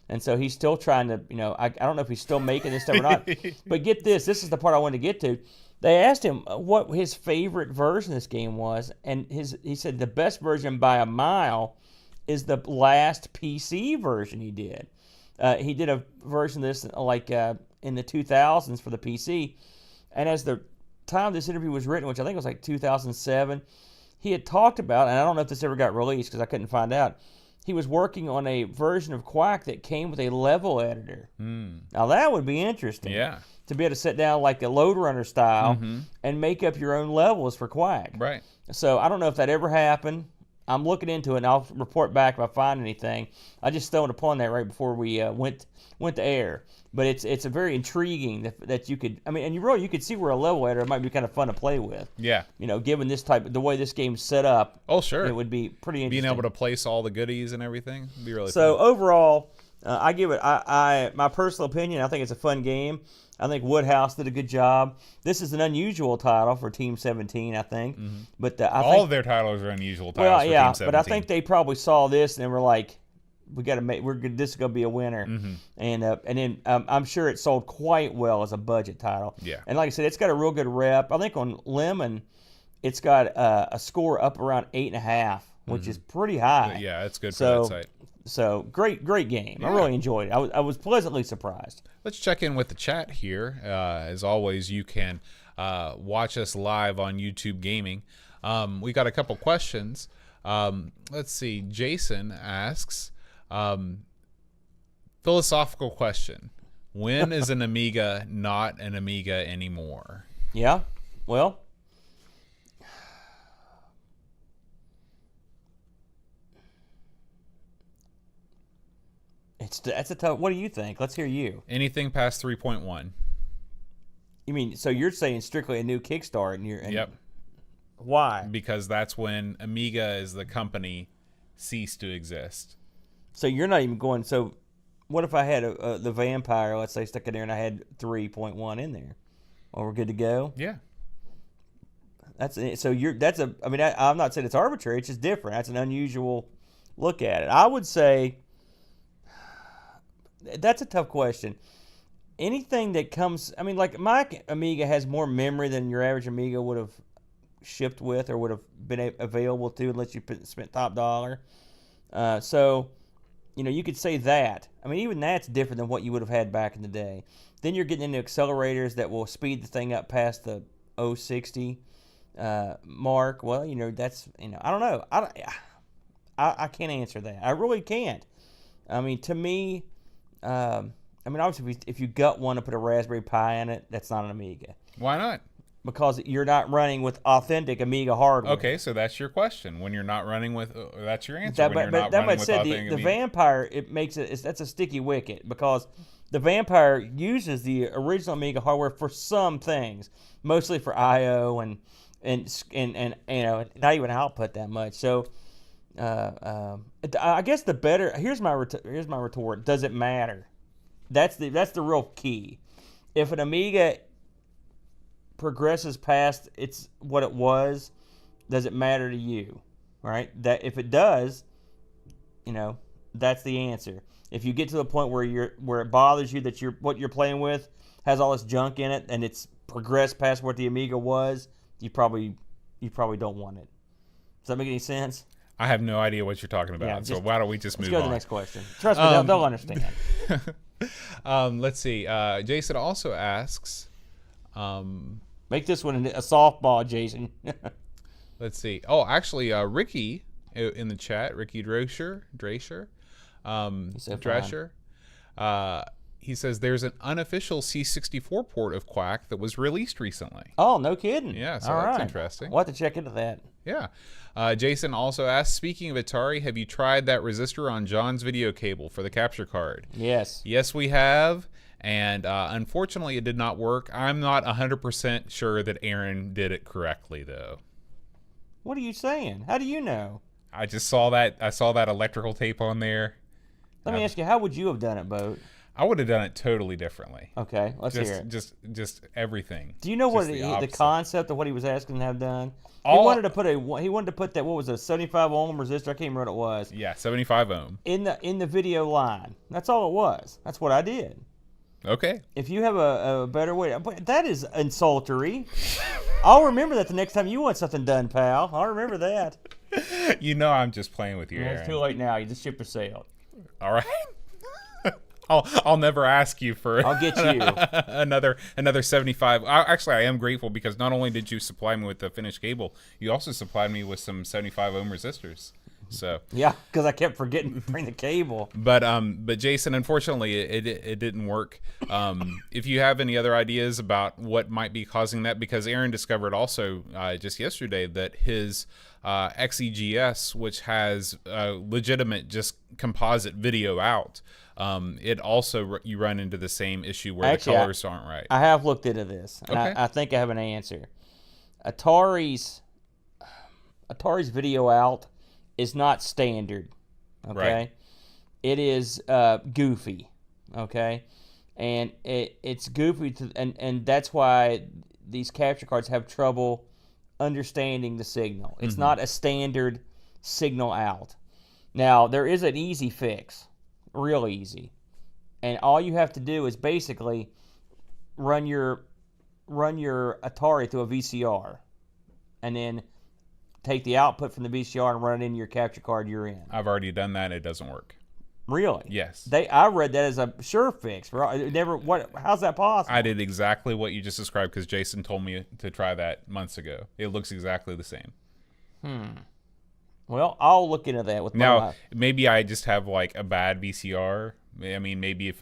And so he's still trying to, I don't know if he's still making this stuff or not. But get this. This is the part I wanted to get to. They asked him what his favorite version of this game was, and he said the best version by a mile is the last PC version he did. He did a version of this in the 2000s for the PC, and as the time this interview was written, which I think was like 2007, he had talked about, and I don't know if this ever got released because I couldn't find out, he was working on a version of Qwak that came with a level editor. Now that would be interesting. Yeah. To be able to sit down like a Load Runner style and make up your own levels for Qwak. Right. So I don't know if that ever happened. I'm looking into it, and I'll report back if I find anything. I just stumbled upon that right before we went to air. But it's a very intriguing that you could. I mean, and you could see where a level editor might be kind of fun to play with. Yeah. Given the way this game's set up. Oh, sure. It would be pretty interesting. Being able to place all the goodies and everything would be really So fun. overall, I give it my personal opinion. I think it's a fun game. I think Woodhouse did a good job. This is an unusual title for Team 17, I think. But all of their titles are unusual titles well, for yeah, Team 17. but I think they probably saw this and they were like, "We got to make. This is going to be a winner." And then I'm sure it sold quite well as a budget title. Yeah. And like I said, it's got a real good rep. I think on Lemon, it's got a score up around 8.5, which is pretty high. Yeah, it's good for that site. So great game. Yeah. I really enjoyed it. I was pleasantly surprised. Let's check in with the chat here. As always, you can watch us live on YouTube Gaming. We got a couple questions. Let's see. Jason asks, philosophical question. When is an Amiga not an Amiga anymore? Yeah. Well, that's a tough. What do you think? Let's hear you. Anything past 3.1. You mean so you're saying strictly a new Kickstart and Yep. Why? Because that's when Amiga as the company ceased to exist. So you're not even going. So what if I had the Vampire? Let's say stuck in there and I had 3.1 in there. Well, we're good to go. Yeah. That's so you're. That's a. I mean, I'm not saying it's arbitrary. It's just different. That's an unusual look at it. I would say that's a tough question. anything that comes, I mean, like my Amiga has more memory than your average Amiga would have shipped with or would have been available to unless you spent top dollar. So, you could say that. I mean, even that's different than what you would have had back in the day. Then you're getting into accelerators that will speed the thing up past the 060 mark. Well, that's, I don't know. I can't answer that. I really can't. I mean, to me, obviously, if you gut one to put a Raspberry Pi in it, that's not an Amiga. Why not? Because you're not running with authentic Amiga hardware. Okay, so that's your question. When you're not running with, that's your answer. When you're not that running might with say authentic the Amiga. Vampire, that's a sticky wicket because the Vampire uses the original Amiga hardware for some things, mostly for I/O and not even output that much. So I guess the better here's my retort. Does it matter? That's the real key. If an Amiga progresses past what it was, does it matter to you? Right? That if it does, that's the answer. If you get to the point where it bothers you that what you're playing with has all this junk in it and it's progressed past what the Amiga was, you probably don't want it. Does that make any sense? I have no idea what you're talking about. Yeah, so why don't we just move on? Let's go to the next question. Trust me, they'll understand. Let's see. Jason also asks. Make this one a softball, Jason. Let's see. Oh, actually, Ricky in the chat, Ricky Drescher, he says there's an unofficial C64 port of Qwak that was released recently. Oh, no kidding. Yeah, so all that's right. interesting. We'll have to check into that. Yeah. Jason also asks, speaking of Atari, have you tried that resistor on John's video cable for the capture card? Yes. Yes, we have. And unfortunately, it did not work. I'm not 100% sure that Aaron did it correctly, though. What are you saying? How do you know? I just saw that. I saw that electrical tape on there. Let me ask you, how would you have done it, Boat? I would have done it totally differently. Okay, let's hear it. Just everything. Do you know what the concept of what he was asking to have done? He wanted to put that, what was a 75 ohm resistor? I can't remember what it was. Yeah, 75 ohm. In the video line. That's all it was. That's what I did. Okay. If you have a better way, but that is insultory. I'll remember that the next time you want something done, pal. I'll remember that. I'm just playing with you, Aaron. It's too late now. You just ship your sailed. All right. I'll never ask you for. I'll get you another 75. Actually, I am grateful because not only did you supply me with the finished cable, you also supplied me with some 75 ohm resistors. So yeah, because I kept forgetting to bring the cable. But Jason, unfortunately, it didn't work. If you have any other ideas about what might be causing that, because Aaron discovered also just yesterday that his XEGS, which has legitimate just composite video out, it also you run into the same issue where the colors aren't right. I have looked into this, and okay. I think I have an answer. Atari's video out is not standard, okay? Right. It is goofy, okay? And it's goofy, and that's why these capture cards have trouble understanding the signal. It's not a standard signal out. Now, there is an easy fix, real easy. And all you have to do is basically run your Atari through a VCR, and then take the output from the VCR and run it into your capture card you're in. I've already done that. It doesn't work. Really? Yes. I read that as a sure fix. How's that possible? I did exactly what you just described because Jason told me to try that months ago. It looks exactly the same. Well, I'll look into that with now. Maybe I just have like a bad VCR. I mean, maybe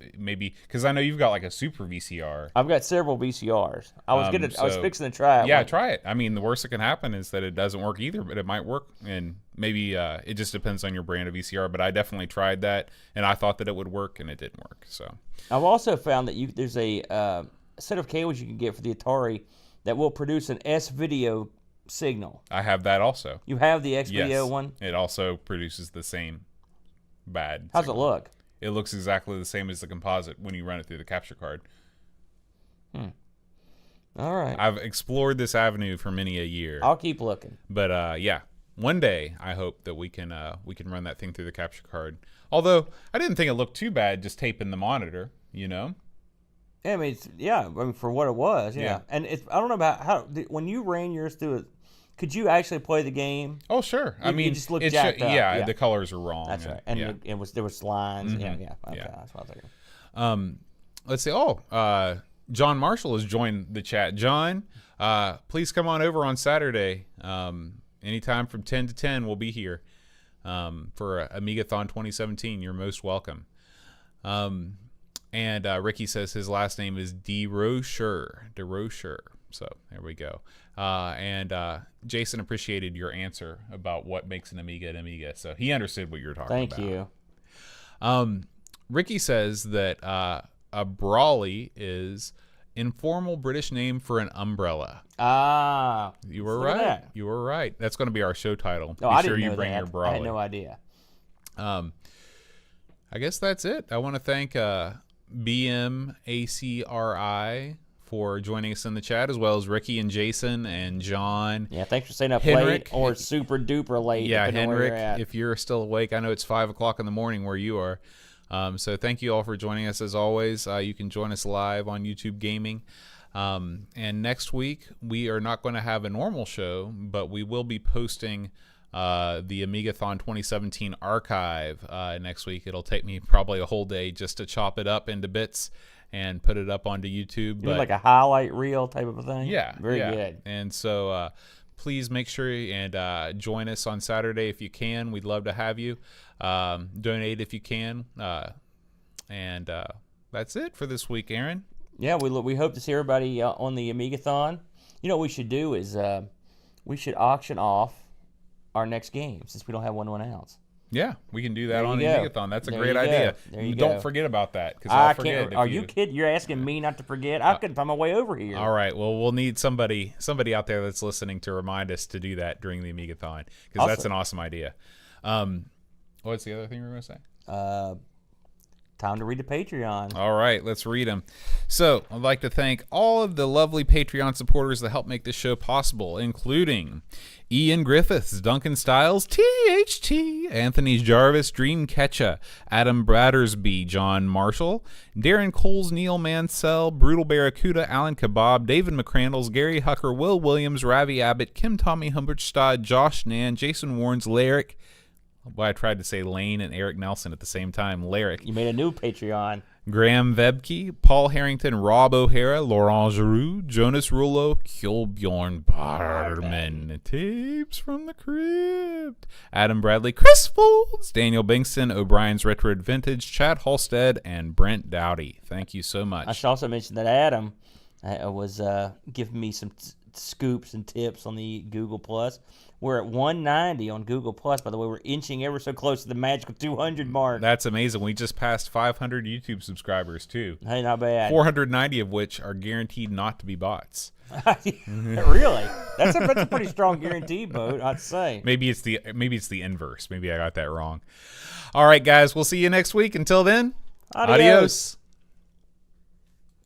because I know you've got like a super VCR. I've got several VCRs. I was fixing to try it. Yeah, try it. I mean, the worst that can happen is that it doesn't work either, but it might work, and maybe it just depends on your brand of VCR. But I definitely tried that, and I thought that it would work, and it didn't work. So I've also found that there's a set of cables you can get for the Atari that will produce an S-video signal. I have that also. You have the X-video yes. one? It also produces the same bad How's signal. it look? It looks exactly the same as the composite when you run it through the capture card. All right. I've explored this avenue for many a year. I'll keep looking. But yeah, one day I hope that we can run that thing through the capture card. Although I didn't think it looked too bad just taping the monitor, you know. I mean, for what it was, yeah. Yeah. And I don't know about when you ran yours through it, could you actually play the game? Oh, sure. I mean, you just looked it jacked up. yeah, the colors are wrong. That's right. And yeah. there was lines. Yeah. Okay, Yeah. that's what I was thinking. Let's see. John Marshall has joined the chat. John, please come on over on Saturday. Anytime from 10 to 10, we'll be here for Amigaathon 2017. You're most welcome. And Ricky says his last name is DeRocher. So there we go. And Jason appreciated your answer about what makes an Amiga an Amiga. So he understood what you were talking about. Thank you. Ricky says that a brawly is informal British name for an umbrella. You were right. That. You were right. That's going to be our show title. No, be I sure didn't you know bring that. your brawly. I had no idea. I guess that's it. I want to thank BMACRI for joining us in the chat, as well as Ricky and Jason and John. Yeah, thanks for staying up Henrik, late or super duper late. Yeah, depending on where you're Henrik, at. if you're still awake, I know it's 5 o'clock in the morning where you are. So thank you all for joining us as always. You can join us live on YouTube Gaming. And next week, we are not going to have a normal show, but we will be posting the Amigaathon 2017 archive next week. It'll take me probably a whole day just to chop it up into bits and put it up onto YouTube. But like a highlight reel type of a thing? Yeah. Very good. And so please make sure and join us on Saturday if you can. We'd love to have you. Donate if you can. And that's it for this week, Aaron. Yeah, we hope to see everybody on the Amigaathon. You know what we should do is we should auction off our next game since we don't have one to announce. Yeah, we can do that on the go. Amigaathon. That's a There great you go. idea. There you Don't go. forget about that because I'll forget. Can't. Are you kidding? You're asking me not to forget? I couldn't find my way over here. All right. Well, we'll need somebody out there that's listening to remind us to do that during the Amigaathon because that's an awesome idea. What's the other thing you were going to say? Time to read the Patreon. All right, let's read them. So I'd like to thank all of the lovely Patreon supporters that help make this show possible, including Ian Griffiths, Duncan Stiles, THT, Anthony Jarvis, Dream Quecha, Adam Brattersby, John Marshall, Darren Coles, Neil Mansell, Brutal Barracuda, Alan Kebab, David McCrandles, Gary Hucker, Will Williams, Ravi Abbott, Kim Tommy Humbertstad, Josh Nan, Jason Warnes, Lyric. Well, I tried to say Lane and Eric Nelson at the same time. Lyric. You made a new Patreon. Graham Vebke, Paul Harrington, Rob O'Hara, Laurent Giroux, Jonas Rullo, Kjolbjorn Barman, Tapes from the Crypt, Adam Bradley, Chris Folds, Daniel Bingston, O'Brien's Retro Vintage, Chad Halstead, and Brent Dowdy. Thank you so much. I should also mention that Adam was giving me some scoops and tips on the Google Plus. We're at 190 on Google Plus. By the way, we're inching ever so close to the magical 200 mark. That's amazing. We just passed 500 YouTube subscribers too. Hey, not bad. 490 of which are guaranteed not to be bots. Really? That's a pretty strong guarantee, Bo, I'd say. Maybe it's the inverse. Maybe I got that wrong. All right, guys. We'll see you next week. Until then, adios.